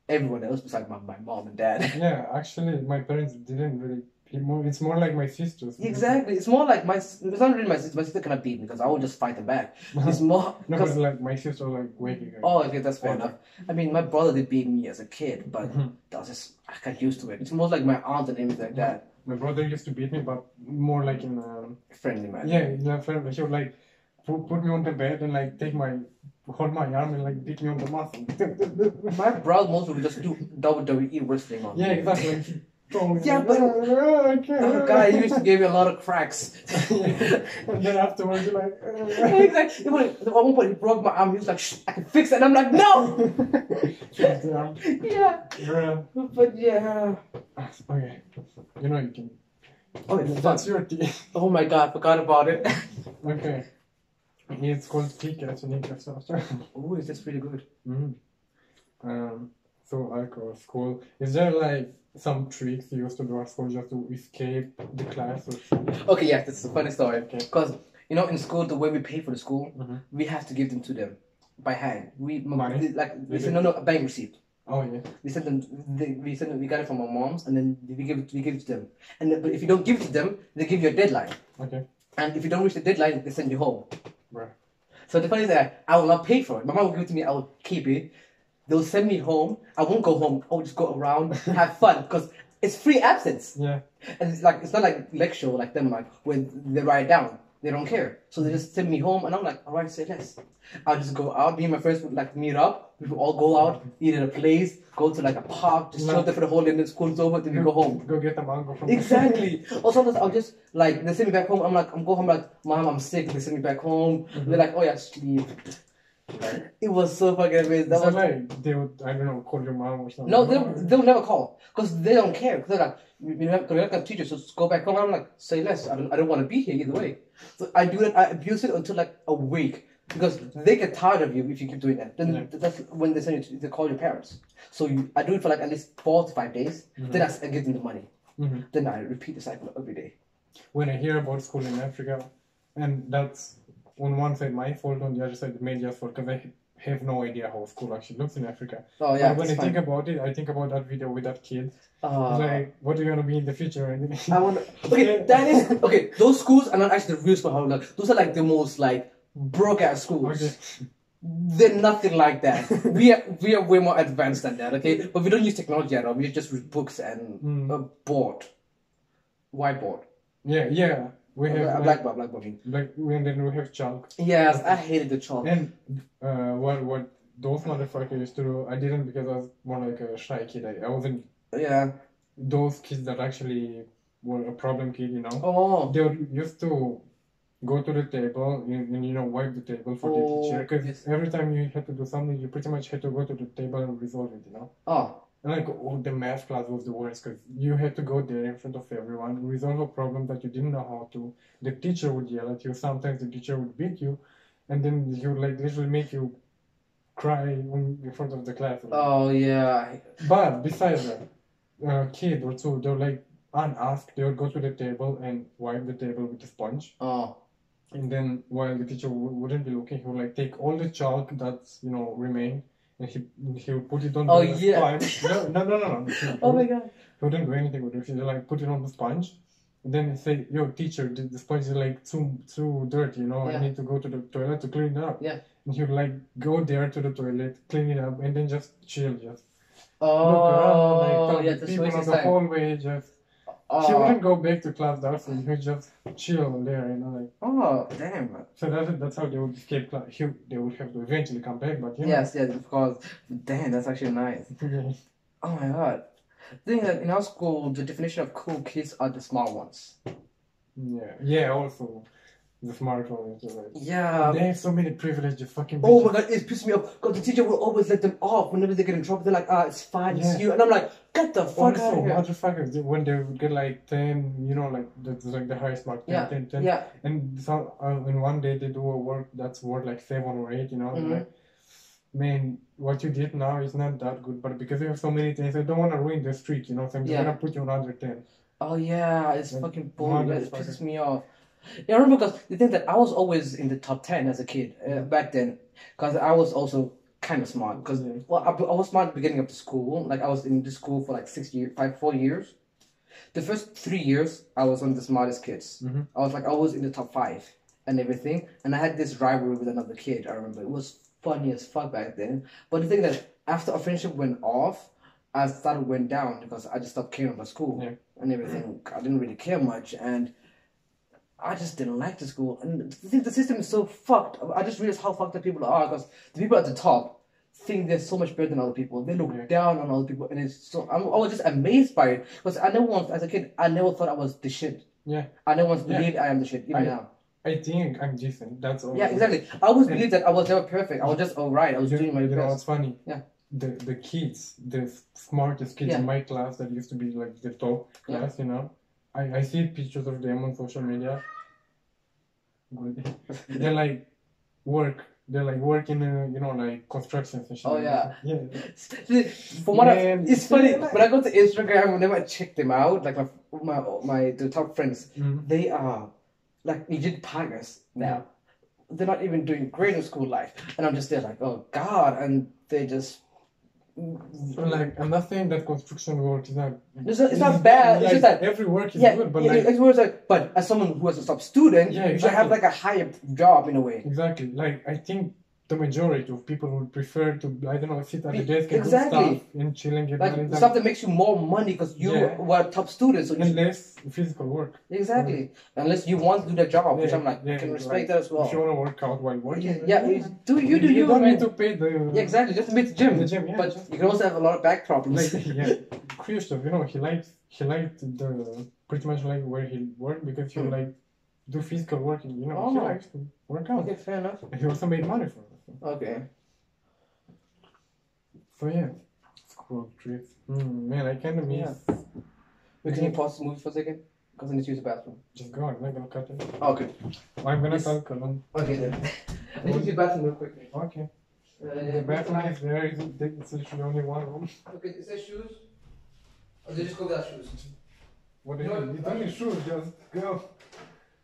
everyone else besides my mom and dad. Yeah, actually my parents didn't really. It's more like my sisters. Exactly. It's more like it's not really my sister. My sister cannot beat me because I will just fight them back. It's more... No, but like my sister like way bigger. Oh, okay, that's fair enough. I mean, my brother did beat me as a kid, but that was just... I got used to it. It's more like my aunt and everything like that. My brother used to beat me, but more like in a... friendly manner. Yeah, in a friendly. He would like put me on the bed and like hold my arm and like beat me on the muscle. My brother mostly would just do WWE wrestling on me. Yeah, exactly. Yeah, but oh God, he used to give you a lot of cracks. And then afterwards, you're like, exactly. At one point, he broke my arm. He was like, "Shh, I can fix it." And I'm like, "No." Yeah. But yeah. Okay. You can. Oh, that's your tea. Oh my God, I forgot about it. Okay. It's called TeaCast in Ikast. Oh, is this really good? So alcohol school. Is there like some tricks you used to do at school just to escape the class or something? Okay, yeah, this is a funny story. Because in school, the way we pay for the school, we have to give them to them by hand. Money? We said no, a bank receipt. Oh yeah. We sent them. We got it from our moms, and then we give it to them. But if you don't give it to them, they give you a deadline. Okay. And if you don't reach the deadline, they send you home. Right. So the funny thing is that I will not pay for it. My mom will give it to me. I will keep it. They'll send me home. I won't go home. I'll just go around, have fun, because it's free absence. Yeah. And it's not like lecture like them, like when they write it down. they don't care. So they just send me home, and I'm like, all right, say less. I'll just go out. Me and my friends would like meet up. We would all go out, eat at a place, go to like a park, just chill there for the whole day, and then school's over, then we go home. Go get the mango from Exactly. Or sometimes I'll just like they send me back home. I'm like, I'm going home like, Mom, I'm sick. They send me back home. They're like, oh yeah, sleep. It was so fucking amazing. That so was like they would, I don't know, call your mom or something. no, they'll never call because they don't care. Cause they're like, you have to teach you, so just go back home. I'm like, say less. I don't want to be here either way. So I do that. I abuse it until like a week because they get tired of you if you keep doing that. Then that's when they send you to call your parents. So I do it for like at least 4 to 5 days. Then I give them the money. Then I repeat the cycle every day. When I hear about school in Africa, and that's on one side my fault, on the other side the media's fault, because I have no idea how school actually looks in Africa. Oh yeah. But when I think about it, I think about that video with that kid. Like, what are you gonna be in the future? I want. Okay, that is okay. Those schools are not actually the real school. Those are like the most like broke ass schools. Okay. They're nothing like that. we are way more advanced than that. Okay, but we don't use technology at all. We just read books and a board, whiteboard. Yeah. We have blackboard. And then we have chalk. Yes, I hated the chalk. And what those motherfuckers used to do, I didn't because I was more like a shy kid. I wasn't. Yeah. Those kids that actually were a problem kid, you know. Oh. They used to go to the table and wipe the table for the teacher, because every time you had to do something, you pretty much had to go to the table and resolve it, you know. Oh. And like the math class was the worst, because you had to go there in front of everyone, resolve a problem that you didn't know how to. The teacher would yell at you. Sometimes the teacher would beat you, and then he would like literally make you cry in front of the class. Oh yeah. But besides that, a kid or two, they were like unasked. They would go to the table and wipe the table with a sponge. Oh. And then while the teacher wouldn't be looking, he would like take all the chalk that's remained. And he would put it on the sponge. No. Oh my god. He wouldn't do anything with it. He would like put it on the sponge. And then he'd say, yo, teacher, the sponge is like too dirty, I need to go to the toilet to clean it up. Yeah. And he would like go there to the toilet, clean it up, and then just chill, just look around, like just people on the hallway, just he wouldn't go back to class, that's it. He would just chill there, like. Oh, damn. So that's how they would escape class. They would have to eventually come back, but Yes, of course. Damn, that's actually nice. Oh my god. The thing that in our school, the definition of cool kids are the smart ones. Yeah, also. The smart ones. Yeah. They have so many privileges, fucking bitches. Oh my god, it pisses me off. Because the teacher will always let them off whenever they get in trouble. They're like, it's fine, it's you. And I'm like, get the fuck out of here. Motherfuckers, when they would get like 10, like that's like the highest mark, 10. Yeah. And some, in one day they do a work that's worth like 7 or 8, like, man, what you did now is not that good, but because you have so many things, I don't want to ruin the streak, so I'm just gonna put you another 10. Oh yeah, it's like, fucking boring. It pisses me off. Yeah, I remember because the thing that I was always in the top 10 as a kid back then, because I was also kind of smart. Because I was smart at the beginning of the school. Like I was in the school for like 4 years. The first 3 years, I was one of the smartest kids. I was always in the top 5 and everything. And I had this rivalry with another kid. I remember it was funny as fuck back then. But the thing that after our friendship went off, I went down because I just stopped caring about school and everything. I didn't really care much, and I just didn't like the school. And I think the system is so fucked. I just realized how fucked up people are, because the people at the top think they're so much better than other people. They look down on other people, and I was just amazed by it, because as a kid, I never thought I was the shit. Yeah. I never once believed I am the shit, even now. I think I'm decent. That's all. Yeah, exactly. I always believed that I was never perfect. I was just alright. I was doing my best. You know what's funny? Yeah. The kids, the smartest kids in my class that used to be like the top class, I see pictures of them on social media. They're like working like constructions and shit. Oh yeah. From what it's funny when I go to Instagram, whenever I check them out, like the top friends, they are like legit partners now. They're not even doing great in school life, and I'm just there like, oh god, and they just. I'm not saying that construction work is not. It's not bad. It's just that every work is good, but every work is but as someone who was a top student, you should have like a higher job in a way. Exactly. Like I think the majority of people would prefer to, I don't know, sit at the desk and do Exactly. stuff and chill and get Like money. stuff that makes you more money because you Yeah. were a top student. So And less physical work. exactly. Unless you want to do the job, which Yeah, I'm like, I yeah, can respect like, that as well. If you want to work out while working. Yeah, do you don't man. need to pay the. Yeah, exactly. Just meet the gym. Yeah. But you can also have a lot of back problems. Like, yeah, Christoph, you know, he liked the pretty much like where he worked because he like do physical work. And, you know, he likes to work out. Okay, fair enough. And he also made money from it. Okay. So yeah, school trips. Man, I kind of miss. Wait, can you pause the movie for a second? Because I need to use the bathroom. Just go. I'm not gonna cut it. Okay. I'm gonna talk alone. Okay then. I need to use the bathroom real quickly. Okay. The bathroom is there. It's literally only one room. Okay, is there shoes? Or did you just go without shoes? What do you need? You don't need shoes. Just go.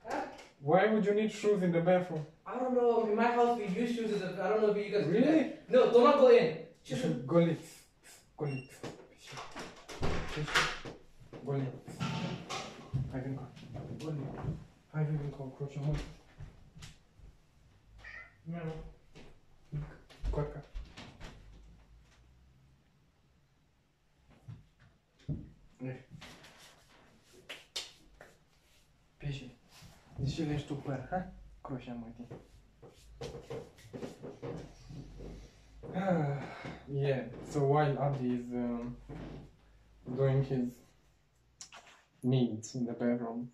Huh? Why would you need shoes in the bathroom? I don't know. In my house, we use shoes as a. I don't know if you guys do Really? that. No, do not go in. Go lift. Go lift. Go lift. Hayvan go. Go lift. Hayvan cockroach. Merhaba. Korka. Ne? Пиши. Диши лишь тупо, ha? Кроша мой. Yeah, so while Abdi is doing his needs in the bedroom,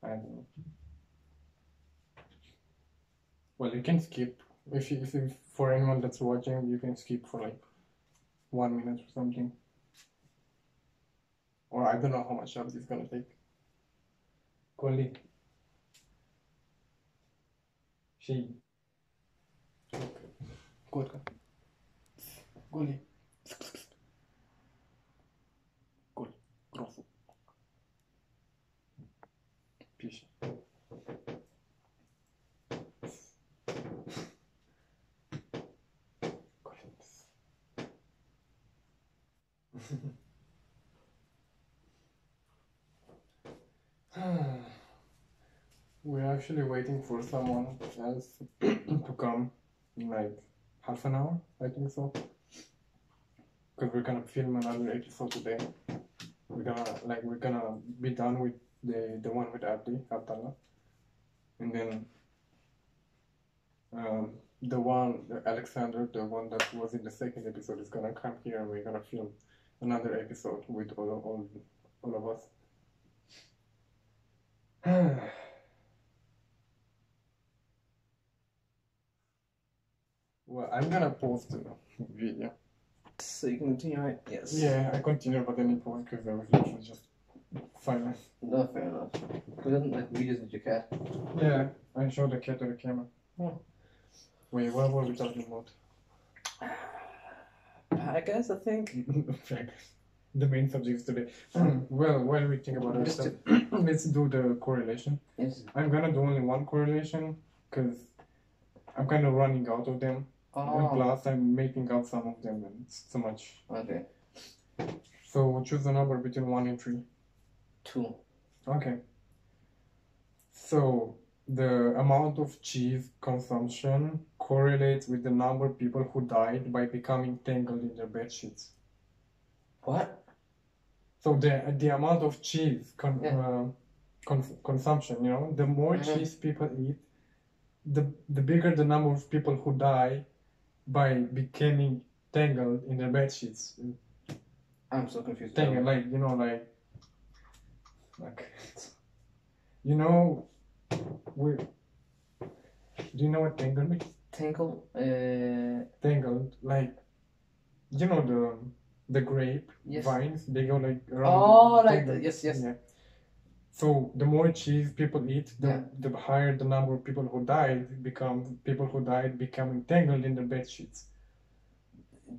I don't know. Well, you can skip. If for anyone that's watching, you can skip for like 1 minute or something. Or I don't know how much Abdi is gonna take. Colleague. She. Корка. Голи. Голь. Крофу. Пища. We're actually waiting for someone else to come in like half an hour, I think so. Because we're gonna film another episode today. We're gonna be done with the one with Abdalla, and then Alexander, the one that was in the second episode, is gonna come here, and we're gonna film another episode with all of us. Well, I'm gonna post the video. So you can continue, right? Yes. Yeah, I continue, but then it won't because I was literally just 5 minutes. No, fair enough. Who doesn't like videos with your cat? Yeah, I showed the cat to the camera. Wait, what were we talking about? I guess, I think. The main subjects today. Well, while we think about that stuff, let's do the correlation. Yes. I'm gonna do only one correlation because I'm kind of running out of them. And plus, I'm making up some of them, and it's too much. Okay. So choose a number between 1 and 3. 2. Okay. So the amount of cheese consumption correlates with the number of people who died by becoming tangled in their bed sheets. What? So the amount of cheese consumption, you know, the more cheese people eat, the bigger the number of people who die by becoming tangled in their bed sheets. I'm so confused. Tangled, like, you know, like, you know, do you know what tangled means? Tangle? Tangled, like, you know the grape vines, they go like around. Oh, like yes. Yeah. So the more cheese people eat, the higher the number of people who died becoming tangled in their bed sheets.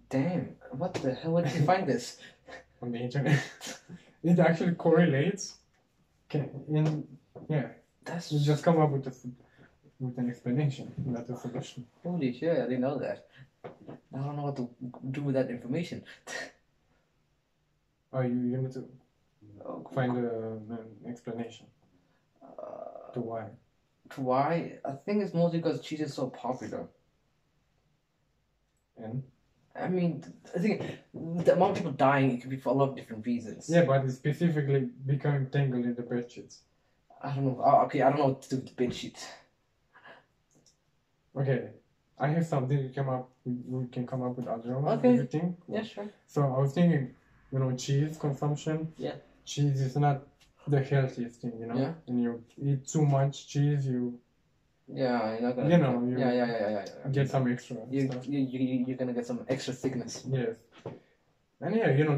Damn, what the hell? Where did you find this? On the internet. It actually correlates. That's you just come up with an explanation, not a solution. Holy shit, I didn't know that. I don't know what to do with that information. Oh, you need to find an explanation to why. Why? I think it's mostly because cheese is so popular. And I mean, I think the amount of people dying, it could be for a lot of different reasons. yeah, but it's specifically becoming tangled in the bed sheets. I don't know. Okay, I don't know what to do with the bed sheet. Okay, I have something we can come up with other one. Okay. You think? Yeah, sure. So I was thinking, cheese consumption. Yeah. Cheese is not the healthiest thing, Yeah. And you eat too much cheese, yeah, you're not gonna. you yeah. get some extra. You're gonna get some extra thickness. Yes. And yeah,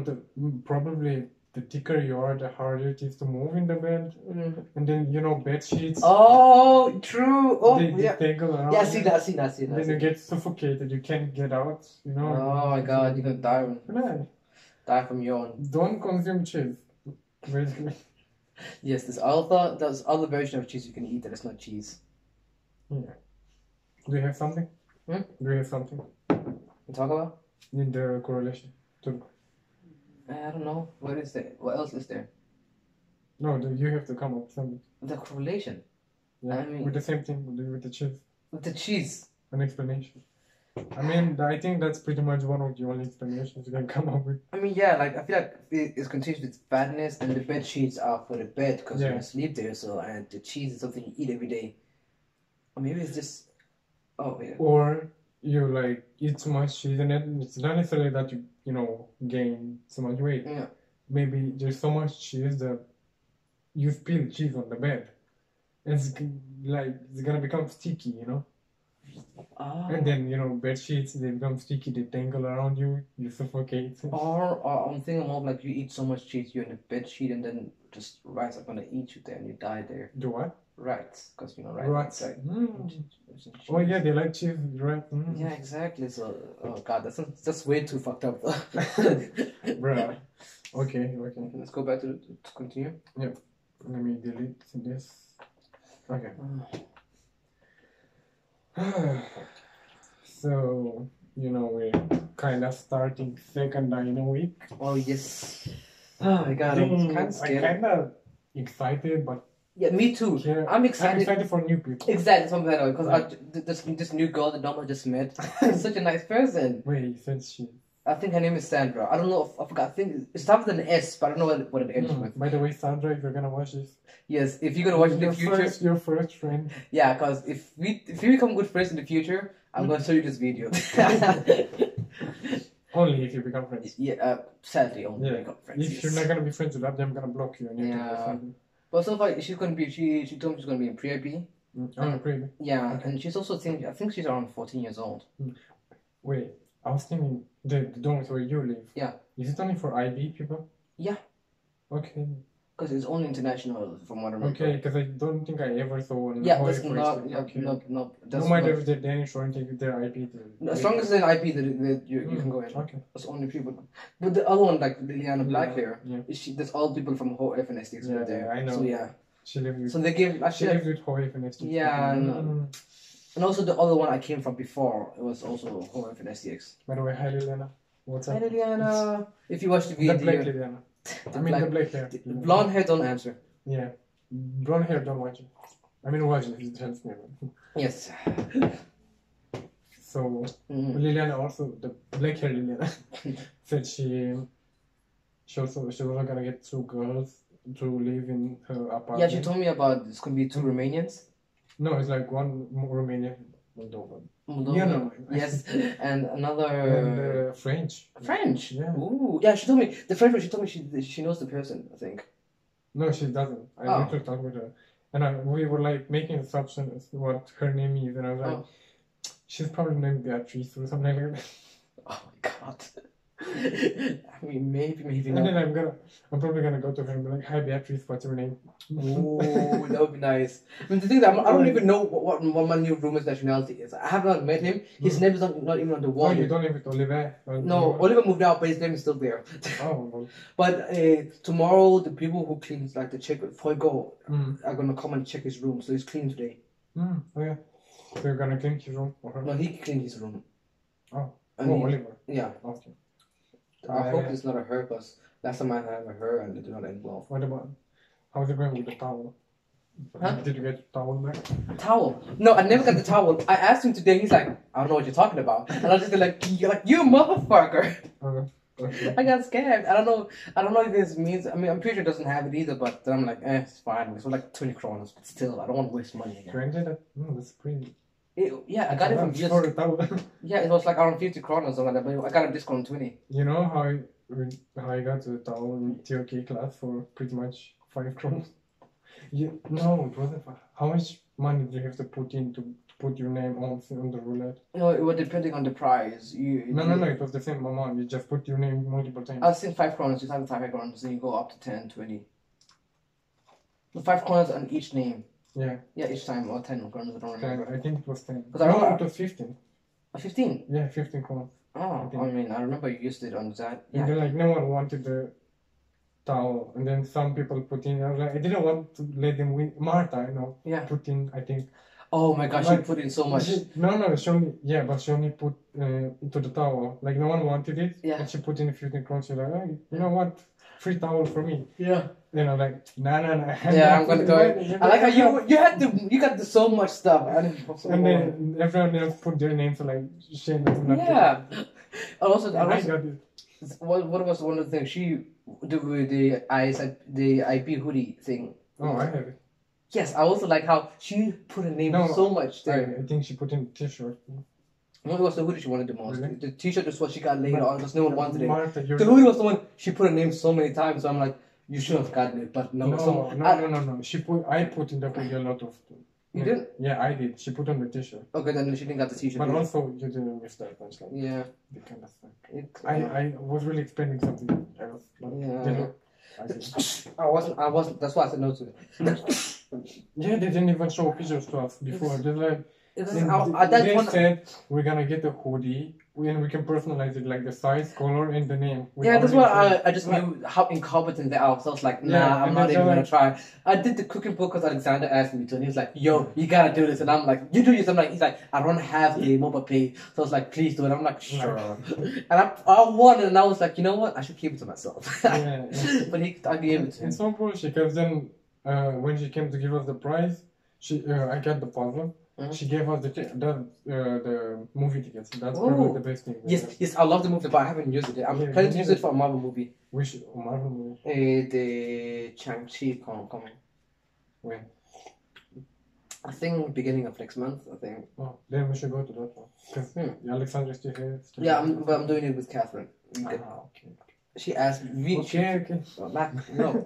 probably the thicker you are, the harder it is to move in the bed. Mm. And then, bed sheets. Oh, true. Oh, they tangle around. Yeah, see that. Then you get suffocated. You can't get out. Oh my God, you're gonna die. Die from yawn. Don't consume cheese. Basically. Yes, there's other version of cheese you can eat that is not cheese. Yeah. Do you have something? Hmm? Do you have something? You talk about? In the correlation. I don't know. What is there? What else is there? No, you have to come up with something. The correlation. Yeah. I mean, with the same thing with the cheese. With the cheese. An explanation. I think that's pretty much one of the only explanations you can come up with. I mean, yeah, like I feel like it's continues with fatness, and the bed sheets are for the bed because you're gonna sleep there. So, and the cheese is something you eat every day. Or maybe it's just, Or you eat too much cheese, and it's not necessarily that you gain so much weight. Yeah. Maybe there's so much cheese that you spill cheese on the bed. It's gonna become sticky, Oh. And then bed sheets, they become sticky, they tangle around you, you suffocate. Or I'm thinking more like you eat so much cheese, you're in the bed sheet, and then just rats are gonna eat you there, and you die there. Do what? Rats, because rats. Like, Oh yeah, they like cheese, right? Yeah, exactly. So, oh God, that's way too fucked up. Bruh. Okay. Let's go back to continue. Yeah. Let me delete this. Okay. So, we're kind of starting second Dino week. Oh, yes. Oh my God, I'm kind of scared. I'm kind of excited, but... Yeah, me too. Yeah, I'm excited. I'm excited for new people. Exactly, something like that. Because this new girl that Doma just met, such a nice person. Wait, you said she... I think her name is Sandra. I don't know if I forgot. I think it starts with an S, but I don't know what it ends with. By the way, Sandra, if you're gonna watch this, yes, if you're gonna watch it in the future, your first friend. Yeah, because if we become good friends in the future, I'm gonna show you this video. Only if you become friends. Yeah, sadly, only if we become friends. If you're not gonna be friends with that, then I'm gonna block you. And but so far, she's gonna be. She told me she's gonna be in pre-IB. Pre-IB. Yeah, okay. And she's also I think she's around 14 years old. Wait, I was thinking the dorms where you live. Yeah. Is it only for IB people? Yeah. Okay. Because it's only international, from what I remember. Okay, because I don't think I ever saw one. Yeah, that's not. Yeah, okay. No. No matter if they're Danish or anything, if they're IP. As long as they're IP, that you can go in. Okay. That's only people. But the other one, like Liliana Blackhair, yeah. There's all people from Ho FNSTX there. I know. So yeah. She lived with. So they give. She lived with Ho FNSTX. Yeah. And also the other one I came from before, it was also Ho FNSTX. By the way, hi Liliana. What's up? Hi Liliana. If you watch the video. The black Liliana. The black hair. Blonde hair, don't answer. Yeah. Blonde hair, don't watch it. Watch it. It helps me. Yes. So, Liliana also, the black hair Liliana, said she was gonna get 2 girls to live in her apartment. Yeah, she told me about it's gonna be 2 Romanians. No, it's like 1 Romanian, Moldovan. Yeah, no. Yes, and another. And French. French. Yeah. Ooh, yeah. She told me the French one. She told me she knows the person. I think. No, she doesn't. I went to talk with her, and we were like making assumptions what her name is, and I was like, she's probably named Beatrice or something like that. Oh my God. I mean, maybe not. And then I'm probably gonna go to her and be like, "Hi Beatrice, what's your name?" Oh, that would be nice. I mean, the thing is, I don't even know what my new roommate's nationality is. I have not met him. His name is not even on the wall. Oh, you don't live with Oliver? No, Oliver moved out, but his name is still there. Oh. But tomorrow, the people who cleans, like the check Foigo, are gonna come and check his room. So he's clean today. Okay. So you're gonna clean his room for her? No, he cleaned his room. Oh. Oliver. Yeah. Okay. I hope it's not a her, because last time I had a her and it did not end well. What about, how's it going with the towel? Huh? Did you get the towel back? Towel? No, I never got the towel. I asked him today. He's like, I don't know what you're talking about, and I was just like, you motherfucker. Okay. I got scared. I don't know. If this means. I mean, I'm pretty sure it doesn't have it either. But then I'm like, it's fine. It's like 20 kronas, but still, I don't want to waste money again. 20? That's pretty. Yeah, I got it from just. For a towel. Yeah, it was like around 50 kronas or something like that, but I got a discount 20. You know how I got the towel in TeaCast class for pretty much 5 kronas? No, it wasn't. How much money do you have to put in to put your name on the roulette? No, it was depending on the prize. No, it was the same amount. You just put your name multiple times. I was saying 5 kronas, you have 5 kronas, so you go up to 10, 20. So 5 kronas on each name. Yeah. Yeah, each time, or 10 kronas, I don't remember. 10, I think it was 10. No, it was 15. 15? Yeah, 15 kronas. Oh, I mean, I remember you used it on that. Yeah. And then, like, no one wanted the towel, and then some people put in. I was like, I didn't want to let them win. Marta, put in. I think. Oh my gosh, she put in so much. She only put into the towel. Like no one wanted it. Yeah. And she put in 15 crowns. She's like, hey, you know what? Free towel for me. Yeah. Like, nah. Yeah, I'm gonna go. I like how you got so much stuff. And then everyone else put their names like Shane. Yeah. Also, I got it. What was one of the things she do with the IP hoodie thing? Oh, I have it. Yes, I also like how she put her name so much there. I think she put in a t-shirt. What was the hoodie she wanted the most? Really? The t-shirt is what she got later on because no one wanted it. Martha, the hoodie was the one she put her name so many times. So I'm like, you should have gotten it, but no. No. I put in the hoodie a lot of. You did? Yeah, I did. She put on the t-shirt. Okay, then she didn't get the t-shirt. But also, you didn't miss that much. Like, yeah. They kind of suck. I was really expecting something else. Yeah. I wasn't. That's why I said no to it. Yeah, they didn't even show pictures to us before. They're like, they said we're gonna get a hoodie and we can personalize it like the size, color, and the name. Yeah, that's why I just knew how incompetent they are. So I was like, nah, I'm not even gonna try. I did the cooking book because Alexander asked me to, and he was like, yo, you gotta do this. And I'm like, you do this. He's like, I don't have the mobile pay. So I was like, please do it. I'm like, sure. And I won it, and I was like, you know what? I should keep it to myself. But I gave it to him. It's so bullshit because then when she came to give us the prize, I got the puzzle. Mm-hmm. She gave us the movie tickets. That's probably the best thing. Yes, I love the movie, but I haven't used it. I'm planning to use it for a Marvel movie. Which Marvel movie? The Shang-Chi coming. When? I think beginning of next month. I think. Oh, then we should go to that one. Because Alexandra is still here. But I'm doing it with Catherine. Okay. She asked me. Okay. No.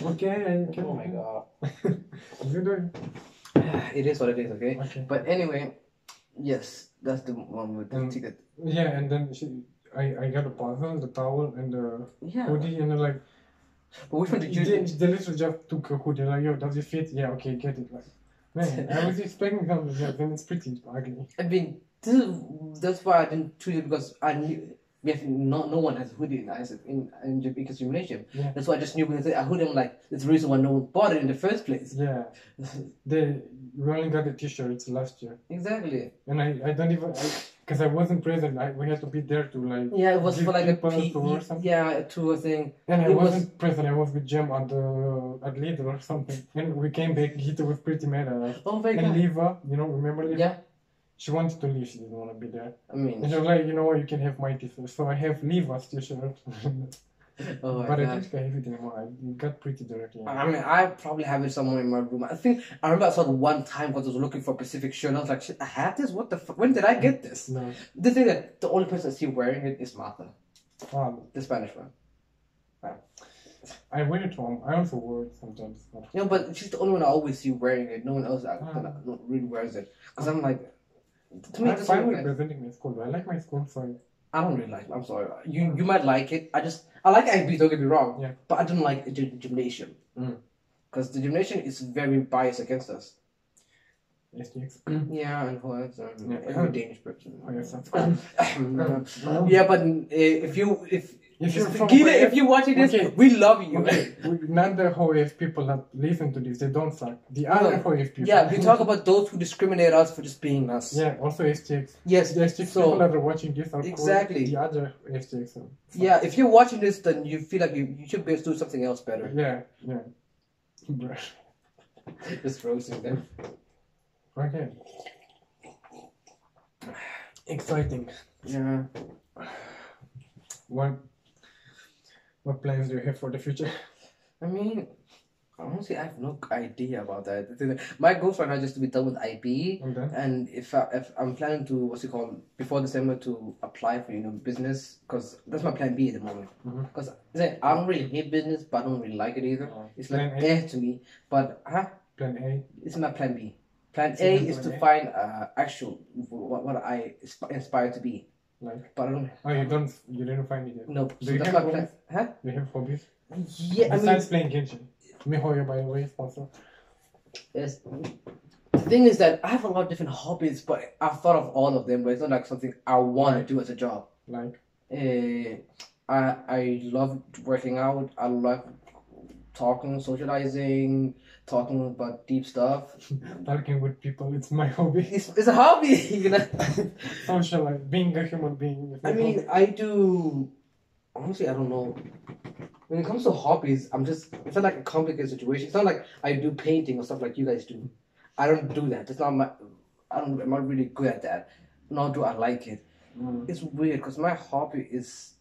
Okay. Oh my god. You doing? It is what it is, okay? But anyway, yes, that's the one with the ticket. Yeah, and then I got a puzzle, the towel, and the hoodie, and then like. But which one did you do? The little just took a hoodie, like, yo, does it fit? Yeah, okay, get it. Like, man, I was expecting something, then it's pretty ugly. I mean, that's why I didn't choose it because I knew. No one has a hoodie in Jamaica's gymnasium. Yeah. That's why I just knew when they said a hoodie, I'm like, it's the reason why no one bought it in the first place. Yeah. We only got the t-shirts last year. Exactly. And I don't even, because I wasn't present, we had to be there to like. Yeah, it was for like a tour or something. Yeah, a tour thing. And I wasn't present, I was with Jem at Lidl or something. And we came back, Gita was pretty mad at us. Oh my god. And Liva, remember Liva? Yeah. She wanted to leave, she didn't want to be there. I mean... And she was like, you know what, you can have my t-shirt. So I have Liva's t-shirt. But I don't think I have it anymore. It got pretty dirty. I mean, I probably have it somewhere in my room. I remember I saw it one time because I was looking for a Pacific shirt. And I was like, shit, I have this? What the fuck? When did I get this? No. The thing that the only person I see wearing it is Martha. The Spanish one. I wear it home. I also wear it sometimes. But she's the only one I always see wearing it. No one else really wears it. Because I'm like... To me, I'm fine with presenting my school. I like my school, so I don't really like it. I'm sorry. You might like it. I like IB, don't get me wrong. Yeah. But I don't like the gymnasium. Because the gymnasium is very biased against us. STX. Yeah, and who else? Every Danish person. Oh, yes, that's yeah, but if you're watching this, we love you. Okay. Not the HOF people that listen to this, they don't suck. The other HOF people. Yeah, we talk about those who discriminate us for just being us. Yeah, also STX. Yes, the STX people that are watching this are exactly the other STX. Yeah, if you're watching this, then you feel like you should be able to do something else better. Yeah. Just roasting them. Okay. Exciting. Yeah. What plans do you have for the future? I mean, honestly, I have no idea about that. The thing my goals right now is just to be done with IB, and if I'm planning to before December to apply for business, because that's my plan B at the moment. Because I don't really hate business, but I don't really like it either. It's like to me. But Plan A. It's my plan B. Plan A is to find actual what I inspire to be. Like, but I don't. Oh, you didn't find it yet. No. Do you have hobbies? Do you have hobbies? Yeah, Besides playing Genshin. Mihoyo, by the way, sponsor. Yes. The thing is that I have a lot of different hobbies, but I've thought of all of them, but it's not like something I want to do as a job. Like? I love working out. I love talking, socializing, talking about deep stuff. Talking with people, it's my hobby. It's a hobby, Socialize, being a human being. I mean, I do. Honestly, I don't know. When it comes to hobbies, it's not like a complicated situation. It's not like I do painting or stuff like you guys do. I don't do that. I'm not really good at that. Nor do I like it. It's weird because my hobby is,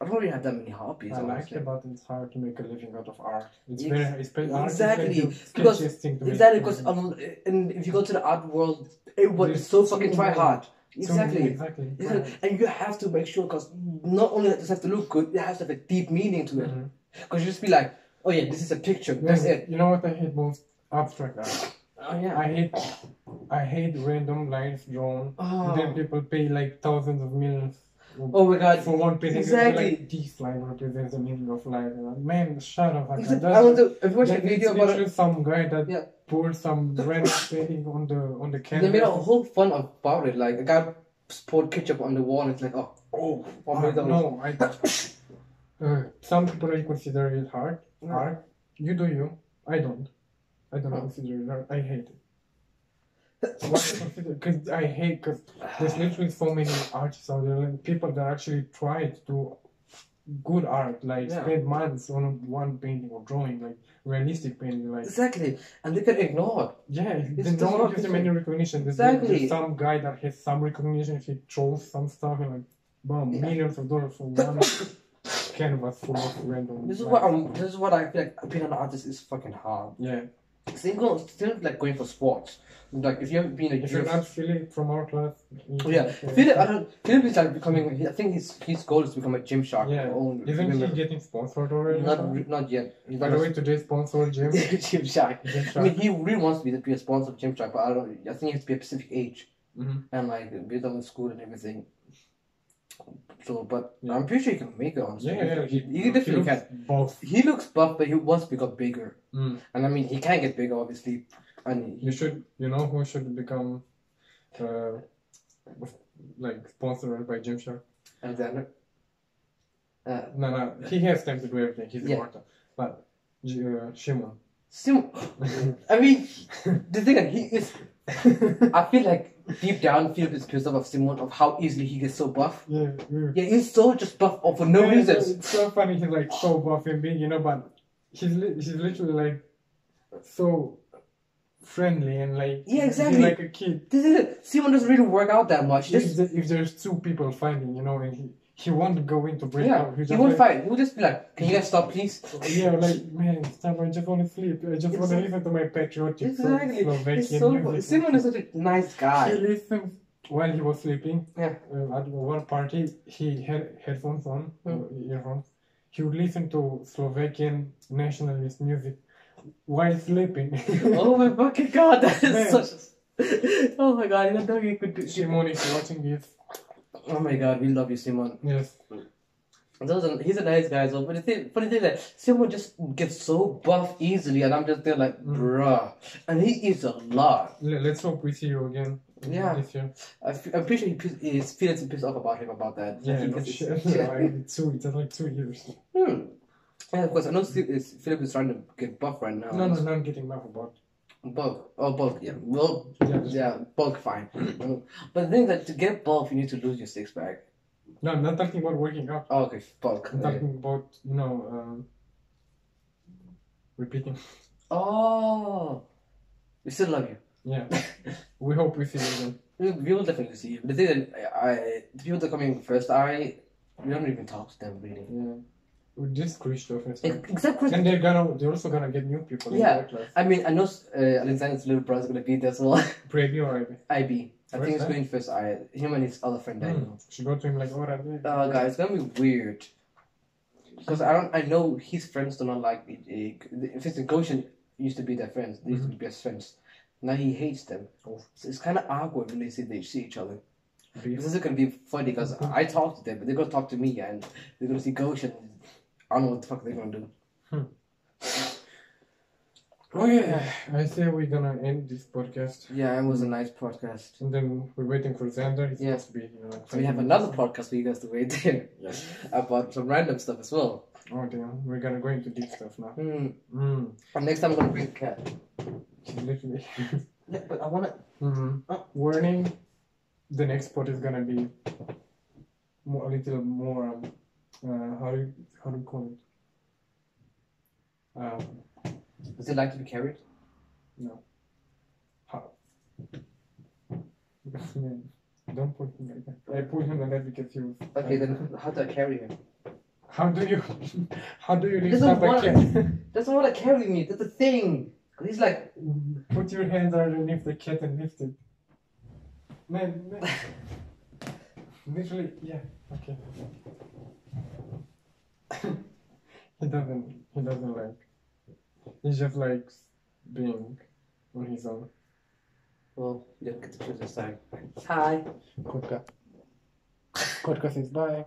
I don't really have that many hobbies. I like it, but it's hard to make a living out of art. Exactly. Because and if you go to the art world, everyone is so fucking try hard. Exactly. And you have to make sure, because not only does it have to look good, it has to have a deep meaning to it. Because you just be like, oh yeah, this is a picture. That's it. You know what I hate most? Abstract art. Oh yeah. I hate random lines drawn. Then people pay like thousands of millions. Oh my god. For one painting. Exactly. Like, this line represents the meaning of life. Man, shut up. If you watch a video about it, some guy that poured some random painting on the canvas. They made a whole fun about it. Like a guy poured ketchup on the wall and it's like, no, some people consider it art. You do you. I don't consider it art. I hate it. Because there's literally so many artists out there, like people that actually try to do good art, like spend months on one painting or drawing, like realistic painting, like exactly, and they get ignored. Yeah, they don't give them any recognition. There's some guy that has some recognition. He draws some stuff and like, boom, millions of dollars for one canvas full of random. This is what I feel like being an artist is fucking hard. Yeah. Still like going for sports. Like if you haven't been if you're not Philip from our class. Philip is like becoming. I think his goal is to become a gym shark. Yeah. Isn't he getting sponsored already? Not yet. He's by the way, today's sponsor Gym. Gym Shark. I mean, he really wants to be a sponsor of Gym Shark, but I think he has to be a specific age and like be done with school and everything. So, but I'm pretty sure he can make it on stage. He definitely can. Buff. He looks buff, but he wants to become bigger. And I mean, he can get bigger, obviously. And you know who should become, like sponsored by Gymshark? Alexander. No, he has time to do everything. He's immortal. But Shimon. I mean, the thing that he is. I feel like deep down, Philip is pissed off of Simon of how easily he gets so buff. Yeah, he's so just buff for no reason. It's so funny. He's like so buff and big, but he's literally like so friendly and like exactly he's like a kid. This is it. Simon doesn't really work out that much. If there's two people fighting, and he won't go into breakout. He won't fight. He will just be like, "Can you guys stop, please?" Yeah, like, man, stop! I just want to sleep. I just want to listen to my patriotic Slovakian music. Simon is such a nice guy. He listens while he was sleeping. Yeah. At one party, he had headphones on, earphones. He would listen to Slovakian nationalist music while sleeping. Oh my fucking god! That is such. Oh my god! I didn't know you could do. Simon, if you're watching this. Oh my god, we love you, Simon. Yes. He's a nice guy, so but the funny thing is that Simon just gets so buff easily, and I'm just there like, bruh. And he eats a lot. Let's hope we see you again. Yeah. This year. I'm pretty sure he's feeling pissed off about him about that. Yeah, it's like 2 years. Yeah, of course. I know Philip is trying to get buff right now. No, I'm getting buff about. Bulk. Oh, bulk, yeah. Well, bulk, fine. But the thing is that to get bulk, you need to lose your six pack. No, I'm not talking about working out. Oh, okay, bulk. I'm talking about, repeating. Oh. We still love you. Yeah. We hope we see you again. We will definitely see you. The thing that the people that are coming first, we don't even talk to them really. Yeah. With just Christoph and stuff. Except Chris. And they're also gonna get new people in their class. I mean, I know Alexander's little brother's gonna be there as well. Preview or IB? IB. I think he's going first. Him and his other friend. I know. Should go to him like, what are they? Guys, it's gonna be weird. Because I know his friends do not like it. If it's a Goshen used to be their friends. They used to be best friends. Now he hates them. Oh. So it's kind of awkward when they see each other. This is gonna be funny because I talk to them, but they're gonna talk to me, and they're gonna see Goshen. I don't know what the fuck they're gonna do. Okay, I say we're gonna end this podcast. Yeah, it was a nice podcast. And then we're waiting for Xander. He's supposed to be here. Like so we have another podcast for you guys to wait there. Yes. About some random stuff as well. Oh damn, we're gonna go into deep stuff now. And next time I'm gonna bring a cat. She's literally. Yeah, but I wanna. Warning: the next part is gonna be a little more. How do you call it? Does it like to be carried? No. How? Don't put him like that. I put him like that because he was. Okay, then how do I carry him? How do you lift up a cat? Doesn't want to carry me. That's the thing. Cause he's like. Put your hands underneath the cat and lift it. Man. Literally, yeah. Okay. He doesn't like. He just likes being on his own. Well, you don't get to choose this time. Hi. Kotka says bye.